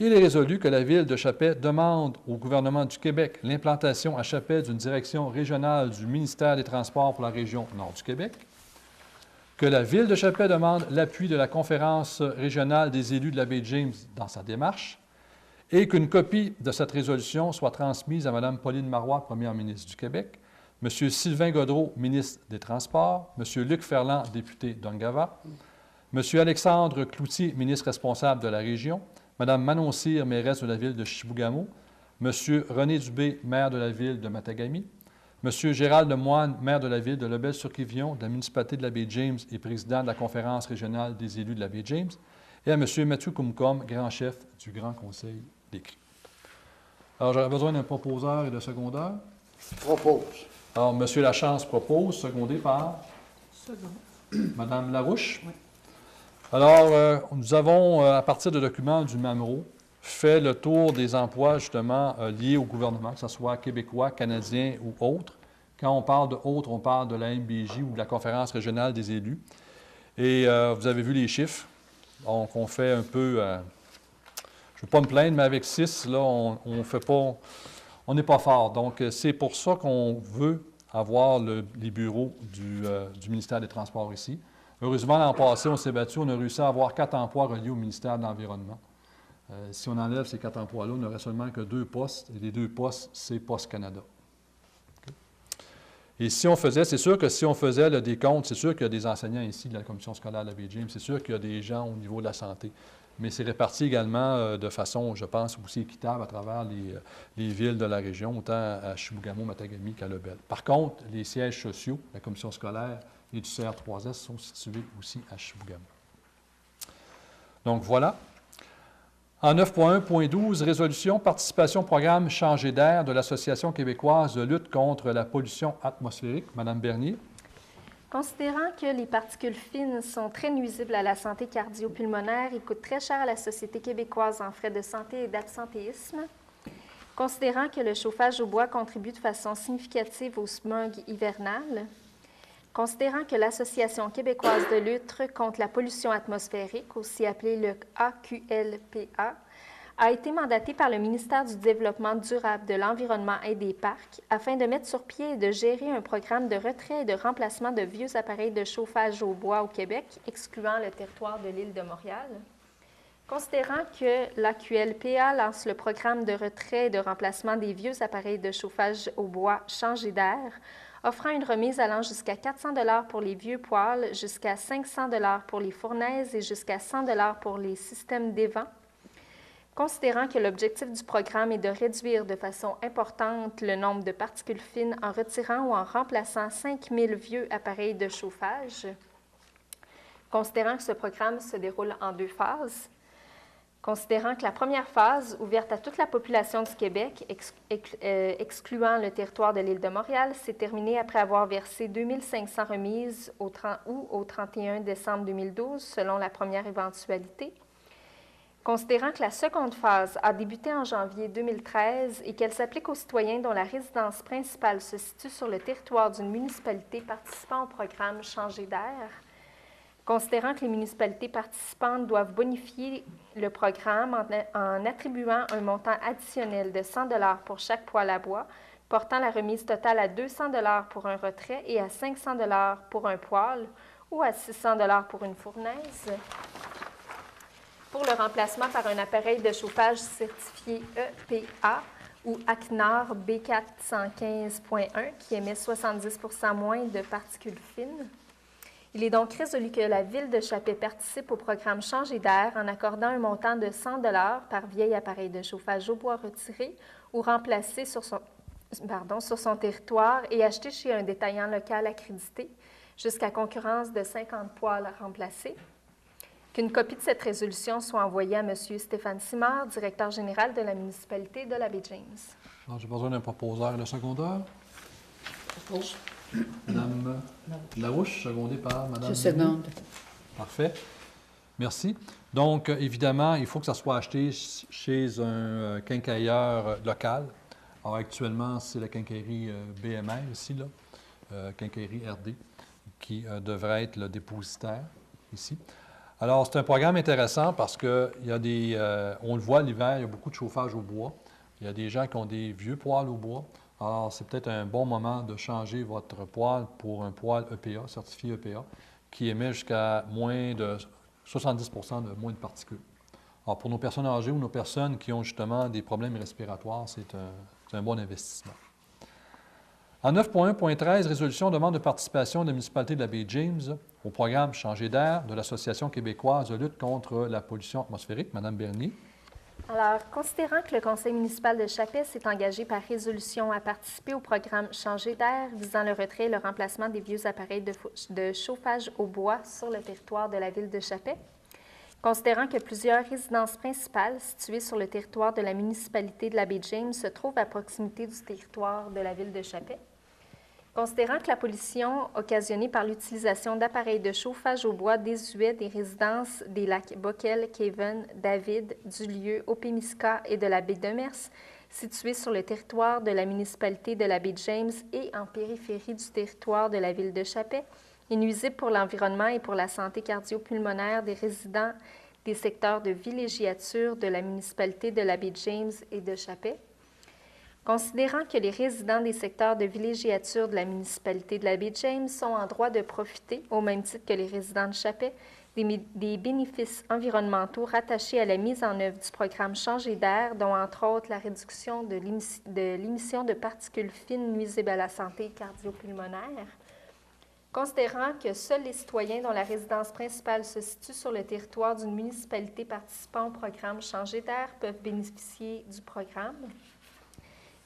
il est résolu que la ville de Chapais demande au gouvernement du Québec l'implantation à Chapais d'une direction régionale du ministère des Transports pour la région nord du Québec, que la ville de Chapais demande l'appui de la Conférence régionale des élus de la baie James dans sa démarche, et qu'une copie de cette résolution soit transmise à Mme Pauline Marois, première ministre du Québec, M. Sylvain Gaudreault, ministre des Transports, M. Luc Ferland, député d'Ungava, M. Alexandre Cloutier, ministre responsable de la région, Mme Manon Cyr, mairesse de la ville de Chibougamau, M. René Dubé, maire de la ville de Matagami, M. Gérald Lemoine, maire de la ville de Lebel-sur-Quévillon, de la municipalité de la baie James et président de la Conférence régionale des élus de la baie James, et à M. Mathieu Koumkom, grand chef du Grand Conseil d'écrit. Alors, j'aurais besoin d'un proposeur et de secondeur. Propose. Alors, M. Lachance propose, secondé par Second. Madame Larouche? Oui. Alors, nous avons, à partir de documents du MAMRO, fait le tour des emplois, justement, liés au gouvernement, que ce soit québécois, canadien ou autres. Quand on parle de autres, on parle de la MBJ ou de la Conférence régionale des élus. Et vous avez vu les chiffres. Donc, on fait un peu... je ne veux pas me plaindre, mais avec 6, là, on fait pas... On n'est pas fort. Donc, c'est pour ça qu'on veut avoir les bureaux du ministère des Transports ici. Heureusement, l'an passé, on s'est battu. On a réussi à avoir 4 emplois reliés au ministère de l'Environnement. Si on enlève ces 4 emplois-là, on n'aurait seulement que 2 postes. Et les 2 postes, c'est Poste Canada. Okay. Et si on faisait, c'est sûr que si on faisait le décompte, c'est sûr qu'il y a des enseignants ici de la commission scolaire de la baie James. C'est sûr qu'il y a des gens au niveau de la santé. Mais c'est réparti également de façon, je pense, aussi équitable à travers les villes de la région, autant à Chibougamau, Matagami qu'à Lebel. Par contre, les sièges sociaux, la commission scolaire et du CR3S sont situés aussi à Chibougamau. Donc voilà. En 9.1.12, résolution, participation au programme Changer d'air de l'Association québécoise de lutte contre la pollution atmosphérique. Madame Bernier. Considérant que les particules fines sont très nuisibles à la santé cardio-pulmonaire et coûtent très cher à la Société québécoise en frais de santé et d'absentéisme, considérant que le chauffage au bois contribue de façon significative au smog hivernal, considérant que l'Association québécoise de lutte contre la pollution atmosphérique, aussi appelée le AQLPA, a été mandatée par le ministère du Développement durable, de l'Environnement et des Parcs afin de mettre sur pied et de gérer un programme de retrait et de remplacement de vieux appareils de chauffage au bois au Québec, excluant le territoire de l'île de Montréal. Considérant que l'AQLPA lance le programme de retrait et de remplacement des vieux appareils de chauffage au bois Changer d'air, offrant une remise allant jusqu'à 400 $ pour les vieux poêles, jusqu'à 500 $ pour les fournaises et jusqu'à 100 $ pour les systèmes d'évent. Considérant que l'objectif du programme est de réduire de façon importante le nombre de particules fines en retirant ou en remplaçant 5000 vieux appareils de chauffage, considérant que ce programme se déroule en 2 phases, considérant que la première phase, ouverte à toute la population du Québec, excluant le territoire de l'île de Montréal, s'est terminée après avoir versé 2500 remises au 30 août au 31 décembre 2012, selon la première éventualité. Considérant que la seconde phase a débuté en janvier 2013 et qu'elle s'applique aux citoyens dont la résidence principale se situe sur le territoire d'une municipalité participant au programme Changer d'air, considérant que les municipalités participantes doivent bonifier le programme en attribuant un montant additionnel de 100 $ pour chaque poêle à bois, portant la remise totale à 200 $ pour un retrait et à 500 $ pour un poêle ou à 600 $ pour une fournaise, pour le remplacement par un appareil de chauffage certifié EPA ou ACNAR B415.1 qui émet 70 % moins de particules fines. Il est donc résolu que la Ville de Chappé participe au programme Changer d'air en accordant un montant de 100 $ par vieil appareil de chauffage au bois retiré ou remplacé sur son territoire et acheté chez un détaillant local accrédité jusqu'à concurrence de 50 poêles à remplacer. Qu'une copie de cette résolution soit envoyée à M. Stéphane Simard, directeur général de la municipalité de la baie James. Alors, j'ai besoin d'un proposeur et d'un secondeur. Propose. Madame Larouche, secondée par Madame. Je seconde. Parfait. Merci. Donc, évidemment, il faut que ça soit acheté chez un quincailleur local. Alors, actuellement, c'est la quincaillerie BMR ici, là, quincaillerie RD, qui devrait être le dépositaire ici. Alors, c'est un programme intéressant parce qu'il y a des... on le voit l'hiver, il y a beaucoup de chauffage au bois. Il y a des gens qui ont des vieux poêles au bois. Alors, c'est peut-être un bon moment de changer votre poêle pour un poêle EPA, certifié EPA, qui émet jusqu'à moins de 70 % de moins de particules. Alors, pour nos personnes âgées ou nos personnes qui ont justement des problèmes respiratoires, c'est un bon investissement. En 9.1.13, résolution demande de participation de la municipalité de la baie James au programme Changer d'air de l'Association québécoise de lutte contre la pollution atmosphérique. Madame Bernier. Alors, considérant que le Conseil municipal de Chappé s'est engagé par résolution à participer au programme Changer d'air visant le retrait et le remplacement des vieux appareils de chauffage au bois sur le territoire de la ville de Chappé, considérant que plusieurs résidences principales situées sur le territoire de la municipalité de la baie James se trouvent à proximité du territoire de la ville de Chappé, Considérant que la pollution occasionnée par l'utilisation d'appareils de chauffage au bois désuets des résidences des lacs Bockel, Caven, David, Dulieu, Opémisca et de la baie de Mers, situés sur le territoire de la municipalité de la baie James et en périphérie du territoire de la ville de Chappais, est nuisible pour l'environnement et pour la santé cardio-pulmonaire des résidents des secteurs de villégiature de la municipalité de la baie James et de Chappais. Considérant que les résidents des secteurs de villégiature de la municipalité de la baie James sont en droit de profiter, au même titre que les résidents de Chappais, des bénéfices environnementaux rattachés à la mise en œuvre du programme Changer d'air, dont entre autres la réduction de l'émission de particules fines nuisibles à la santé cardio-pulmonaire. Considérant que seuls les citoyens dont la résidence principale se situe sur le territoire d'une municipalité participant au programme Changer d'air peuvent bénéficier du programme.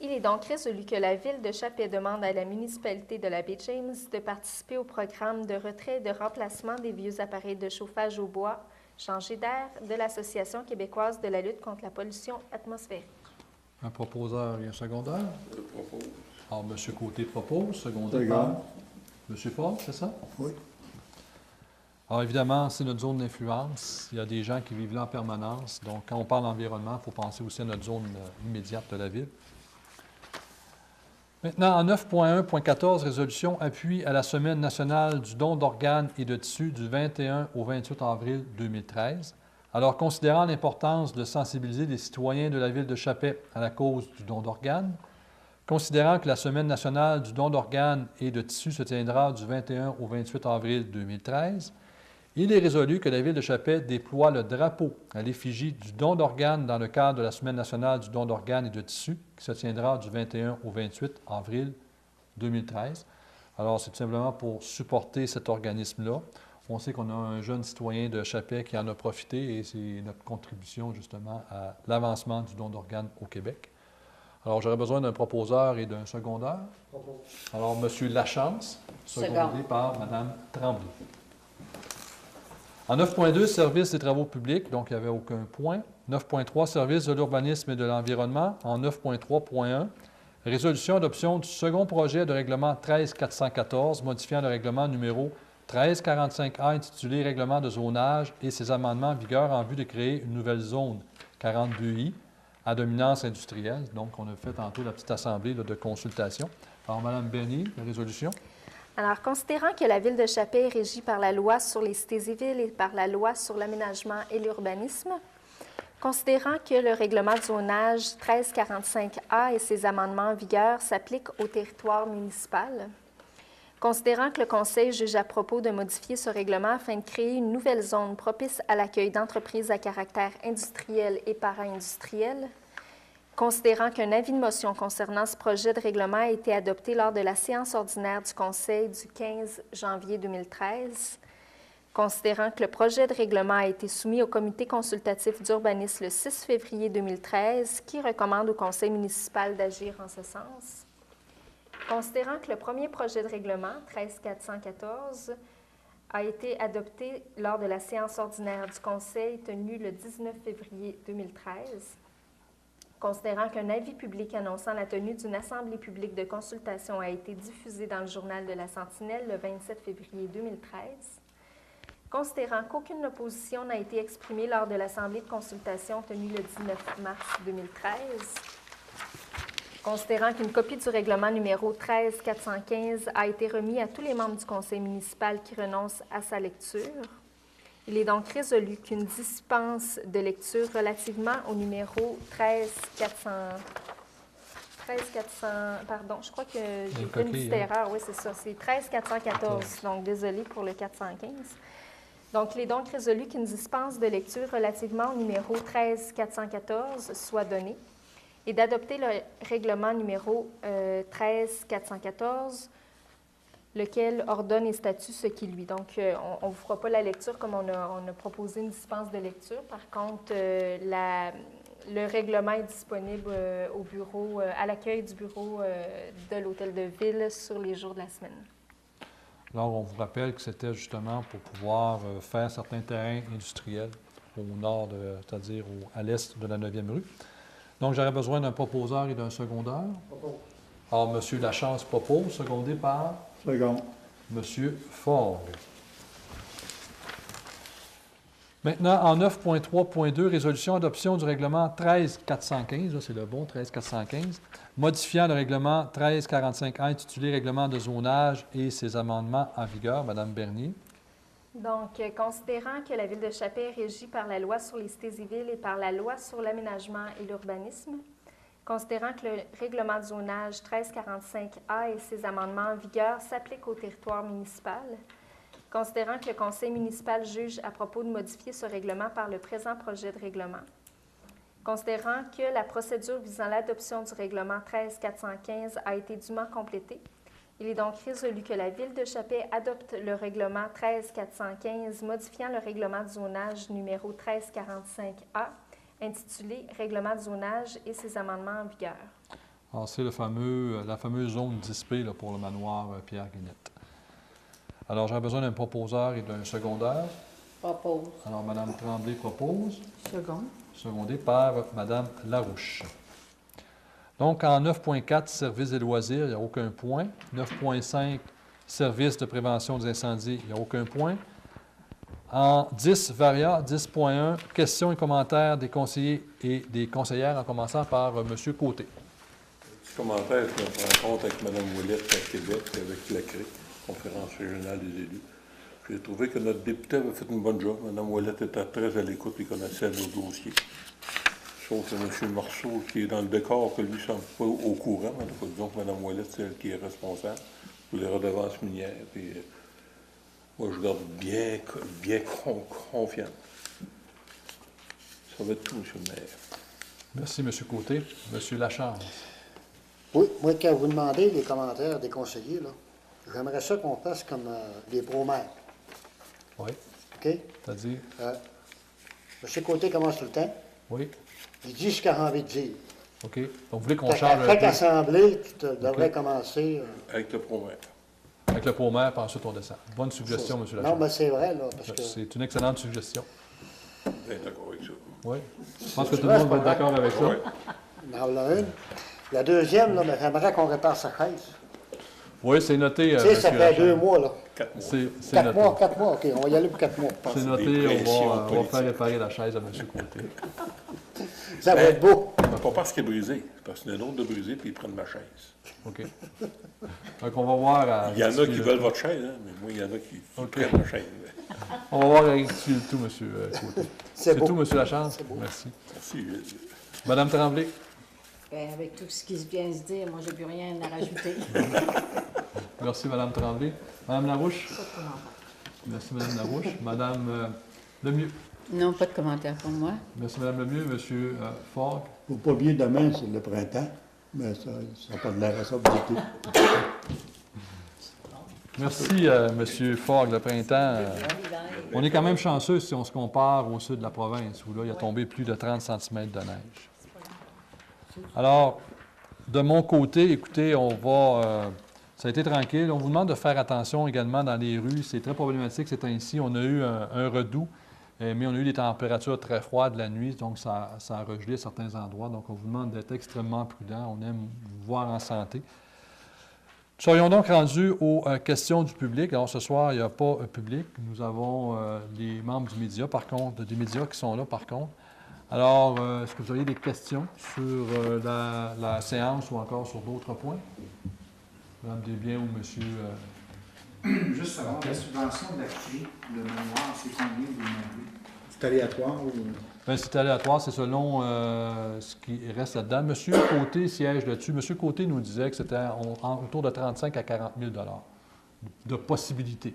Il est donc résolu que la Ville de Chappais demande à la municipalité de la baie James de participer au programme de retrait et de remplacement des vieux appareils de chauffage au bois Changer d'air de l'Association québécoise de la lutte contre la pollution atmosphérique. Un proposeur et un secondaire. Je propose. Alors, M. Côté propose, secondé par M. Paul, c'est ça? Oui. Alors, évidemment, c'est notre zone d'influence. Il y a des gens qui vivent là en permanence. Donc, quand on parle d'environnement, il faut penser aussi à notre zone immédiate de la ville. Maintenant, en 9.1.14, résolution appui à la Semaine nationale du don d'organes et de tissus du 21 au 28 avril 2013. Alors, considérant l'importance de sensibiliser les citoyens de la ville de Chappais à la cause du don d'organes, considérant que la Semaine nationale du don d'organes et de tissus se tiendra du 21 au 28 avril 2013, il est résolu que la ville de Chappais déploie le drapeau à l'effigie du don d'organes dans le cadre de la Semaine nationale du don d'organes et de tissus qui se tiendra du 21 au 28 avril 2013. Alors, c'est tout simplement pour supporter cet organisme-là. On sait qu'on a un jeune citoyen de Chappais qui en a profité et c'est notre contribution justement à l'avancement du don d'organes au Québec. Alors, j'aurais besoin d'un proposeur et d'un secondaire. Alors, M. Lachance, secondé par Mme Tremblay. En 9.2, services des travaux publics, donc il n'y avait aucun point. 9.3, services de l'urbanisme et de l'environnement. En 9.3.1, résolution adoption du second projet de règlement 13414, modifiant le règlement numéro 1345A intitulé Règlement de zonage et ses amendements en vigueur en vue de créer une nouvelle zone 42I à dominance industrielle. Donc, on a fait tantôt la petite assemblée de consultation. Alors, Mme Bernier, la résolution. Alors, considérant que la Ville de Chappais est régie par la Loi sur les cités et villes et par la Loi sur l'aménagement et l'urbanisme, considérant que le règlement de zonage 1345A et ses amendements en vigueur s'appliquent au territoire municipal, considérant que le Conseil juge à propos de modifier ce règlement afin de créer une nouvelle zone propice à l'accueil d'entreprises à caractère industriel et para-industriel, considérant qu'un avis de motion concernant ce projet de règlement a été adopté lors de la séance ordinaire du Conseil du 15 janvier 2013, considérant que le projet de règlement a été soumis au Comité consultatif d'urbanisme le 6 février 2013, qui recommande au Conseil municipal d'agir en ce sens, considérant que le premier projet de règlement, 13414, a été adopté lors de la séance ordinaire du Conseil tenue le 19 février 2013, considérant qu'un avis public annonçant la tenue d'une assemblée publique de consultation a été diffusé dans le journal de la Sentinelle le 27 février 2013, considérant qu'aucune opposition n'a été exprimée lors de l'assemblée de consultation tenue le 19 mars 2013, considérant qu'une copie du règlement numéro 13415 a été remis à tous les membres du conseil municipal qui renoncent à sa lecture. Il est donc résolu qu'une dispense de lecture relativement au numéro 13400, pardon, je crois que j'ai fait une petite erreur, oui, c'est ça, c'est 13414, donc désolé pour le 415. Donc, il est donc résolu qu'une dispense de lecture relativement au numéro 13414 soit donnée et d'adopter le règlement numéro 13414, lequel ordonne et statue ce qui lui. Donc, on ne vous fera pas la lecture comme on a proposé une dispense de lecture. Par contre, le règlement est disponible au bureau, à l'accueil du bureau de l'Hôtel de Ville sur les jours de la semaine. Alors, on vous rappelle que c'était justement pour pouvoir faire certains terrains industriels au nord, c'est-à-dire à l'est de la 9e rue. Donc, j'aurais besoin d'un proposeur et d'un secondaire. Alors, M. Lachance propose, secondé par Second. M. Fogg. Maintenant, en 9.3.2, résolution adoption du règlement 13.415, là, c'est le bon 13.415, modifiant le règlement 13.45A intitulé Règlement de zonage et ses amendements en vigueur. Madame Bernier. Donc, considérant que la Ville de Chapey est régie par la Loi sur les cités et villes et par la Loi sur l'aménagement et l'urbanisme, considérant que le règlement de zonage 1345A et ses amendements en vigueur s'appliquent au territoire municipal, considérant que le conseil municipal juge à propos de modifier ce règlement par le présent projet de règlement, considérant que la procédure visant l'adoption du règlement 13.415 a été dûment complétée, il est donc résolu que la Ville de Chapey adopte le règlement 13.415 modifiant le règlement de zonage numéro 1345A intitulé Règlement de zonage et ses amendements en vigueur. Alors, c'est la fameuse zone 10P là, pour le manoir Pierre-Guénette. Alors, j'ai besoin d'un proposeur et d'un secondaire. Propose. Alors, Mme Tremblay propose, Second. secondé par Mme Larouche. Donc, en 9.4, services et loisirs, il n'y a aucun point. 9.5, services de prévention des incendies, il n'y a aucun point. En 10, Varia, 10.1, questions et commentaires des conseillers et des conseillères, en commençant par M. Côté. Petit commentaire sur notre rencontre avec Mme Ouellette à Québec, avec la CRE, Conférence régionale des élus. J'ai trouvé que notre député avait fait une bonne job. Mme Ouellette était très à l'écoute et connaissait nos dossiers. Sauf que M. Marceau, qui est dans le décor, que lui ne semble pas au courant. En tout cas, disons que Mme Ouellette, c'est elle qui est responsable pour les redevances minières. Puis, moi, je garde bien confiance. Ça va être tout, M. le maire. Merci, M. Côté. M. Lachance. Oui, moi, quand vous demandez les commentaires des conseillers, là, j'aimerais ça qu'on fasse comme les pro-maires. Oui. OK? C'est-à-dire? M. Côté commence tout le temps. Oui. Il dit ce qu'il a envie de dire. OK. Donc, vous voulez qu'on Fait change qu'à un chaque peu assemblée, tu devrais commencer. Avec le pro-maire. avec le pro-maire, puis ensuite on descend. Bonne suggestion, M. Lachance. Non, mais c'est vrai, là, parce que. C'est une excellente suggestion. Bien d'accord avec ça. Oui. Je pense que tout le monde va être d'accord avec ça. Oui. Il en a une. La deuxième, là, mais j'aimerais qu'on répare sa chaise. Oui, c'est noté. Tu sais, ça M. fait Lachance. 2 mois, là. 4 mois. C'est 4 noté. mois, 4 mois, OK. On va y aller pour 4 mois. C'est Des noté, pressions on va politiques. faire réparer la chaise à M. Côté. Ça va être beau. Mais pas parce qu'il est brisé, parce qu'il y en a d'autres de brisés, puis ils prennent ma chaise. OK. Donc, on va voir à... Il y en a qui veulent votre chaise, hein, mais moi, il y en a qui OK. prennent ma chaise. On va voir à rectifier le tout, M. Côté. C'est beau. tout, M. Lachance? C'est beau. Merci. Merci. Mme Tremblay? Bien, avec tout ce qui vient de se dire, moi, j'ai plus rien à rajouter. Merci, Mme Tremblay. Mme Larouche? Pas de commentaire. Merci, Mme Larouche. Mme Lemieux? Non, pas de commentaire pour moi. Merci, Mme Lemieux. M. Fogg? Il ne faut pas oublier, demain, c'est le printemps, mais ça n'a pas de l'air à ça pour l'été. Merci, M. Fogg. Le printemps, on est quand même chanceux si on se compare au sud de la province, où là, il a tombé plus de 30 cm de neige. Alors, de mon côté, écoutez, on va... ça a été tranquille. On vous demande de faire attention également dans les rues. C'est très problématique ces temps-ci. On a eu un redout, mais on a eu des températures très froides la nuit, donc ça a regelé certains endroits. Donc, on vous demande d'être extrêmement prudent. On aime vous voir en santé. Soyons donc rendus aux questions du public. Alors, ce soir, il n'y a pas public. Nous avons les membres du média, par contre, des médias qui sont là, par contre. Alors, est-ce que vous auriez des questions sur la séance ou encore sur d'autres points? Mme Desbiens ou monsieur... Juste savoir, la subvention de la CRI, le manoir, c'est combien vous demandez? C'est aléatoire ou... Bien, c'est aléatoire, c'est selon ce qui reste là-dedans. Monsieur Côté siège là-dessus. Monsieur Côté nous disait que c'était autour de 35 à 40 000 de possibilités.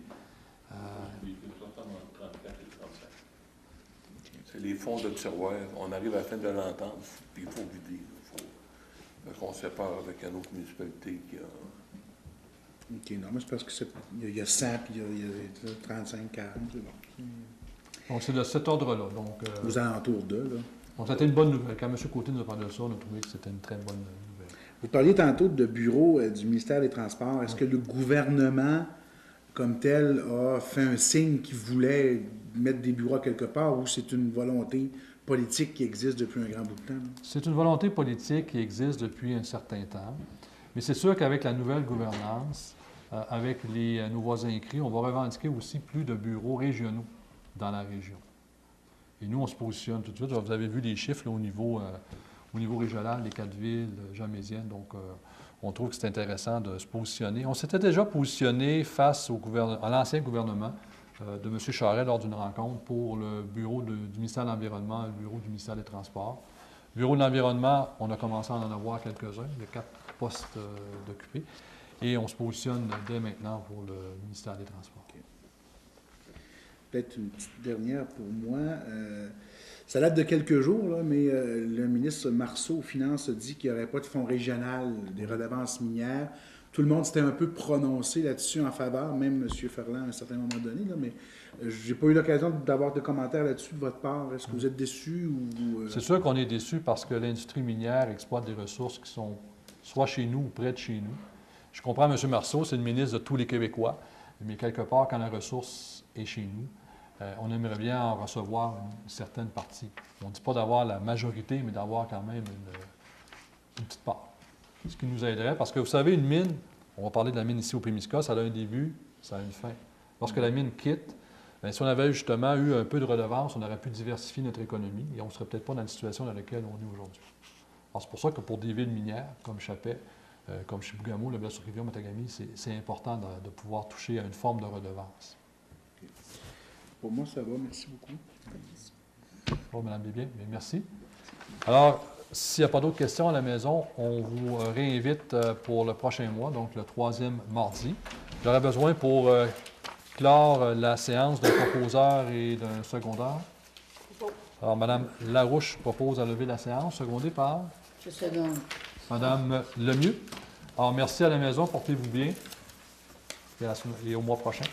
C'est les fonds de tiroir. On arrive à la fin de l'entente, puis il faut vider. On se sépare avec une autre municipalité qui a... OK, non, mais c'est parce qu'il y a 100, puis il y a 35, 40, c'est bon. Donc, c'est de cet ordre-là. Donc, aux alentours d'eux, là. Donc, c'était une bonne nouvelle. Quand M. Côté nous a parlé de ça, on a trouvé que c'était une très bonne nouvelle. Vous parliez tantôt de bureau du ministère des Transports. Est-ce que le gouvernement, comme tel, a fait un signe qu'il voulait mettre des bureaux quelque part ou c'est une volonté politique qui existe depuis un grand bout de temps? C'est une volonté politique qui existe depuis un certain temps. Mais c'est sûr qu'avec la nouvelle gouvernance, avec nos voisins écrits, on va revendiquer aussi plus de bureaux régionaux dans la région. Et nous, on se positionne tout de suite. Vous avez vu les chiffres là, au niveau régional, les 4 villes jamésiennes. Donc, on trouve que c'est intéressant de se positionner. On s'était déjà positionné face à l'ancien gouvernement de M. Charest lors d'une rencontre pour le bureau du ministère de l'Environnement et le bureau du ministère des Transports. Le bureau de l'Environnement, on a commencé à en avoir quelques-uns. Il y a 4 postes d'occupés. Et on se positionne dès maintenant pour le ministère des Transports. Okay. Peut-être une petite dernière pour moi. Ça date de quelques jours, là, mais le ministre Marceau aux Finances a dit qu'il n'y aurait pas de fonds régional des redevances minières. Tout le monde s'était un peu prononcé là-dessus en faveur, même M. Ferland à un certain moment donné, là, mais je n'ai pas eu l'occasion d'avoir de commentaires là-dessus de votre part. Est-ce que vous êtes déçu ou... C'est sûr qu'on est déçu parce que l'industrie minière exploite des ressources qui sont soit chez nous ou près de chez nous. Je comprends M. Marceau, c'est le ministre de tous les Québécois, mais quelque part, quand la ressource est chez nous, on aimerait bien en recevoir une certaine partie. On ne dit pas d'avoir la majorité, mais d'avoir quand même une petite part. Ce qui nous aiderait, parce que vous savez, une mine, on va parler de la mine ici au Pémiscot, ça a un début, ça a une fin. Lorsque la mine quitte, bien, si on avait justement eu un peu de redevance, on aurait pu diversifier notre économie et on ne serait peut-être pas dans la situation dans laquelle on est aujourd'hui. Alors c'est pour ça que pour des villes minières, comme Chapet, comme Chibougamau, le Bas-sur-Rivière, Matagami, c'est important de pouvoir toucher à une forme de redevance. Okay. Pour moi, ça va. Merci beaucoup. Bon, Mme Bébien, merci. Alors, s'il n'y a pas d'autres questions à la maison, on vous réinvite pour le prochain mois, donc le 3e mardi. J'aurais besoin pour clore la séance d'un proposeur et d'un secondaire. Alors, Mme Larouche propose à lever la séance, secondée par? Je seconde. Mme Lemieux. Alors, merci à la maison, portez-vous bien et au mois prochain.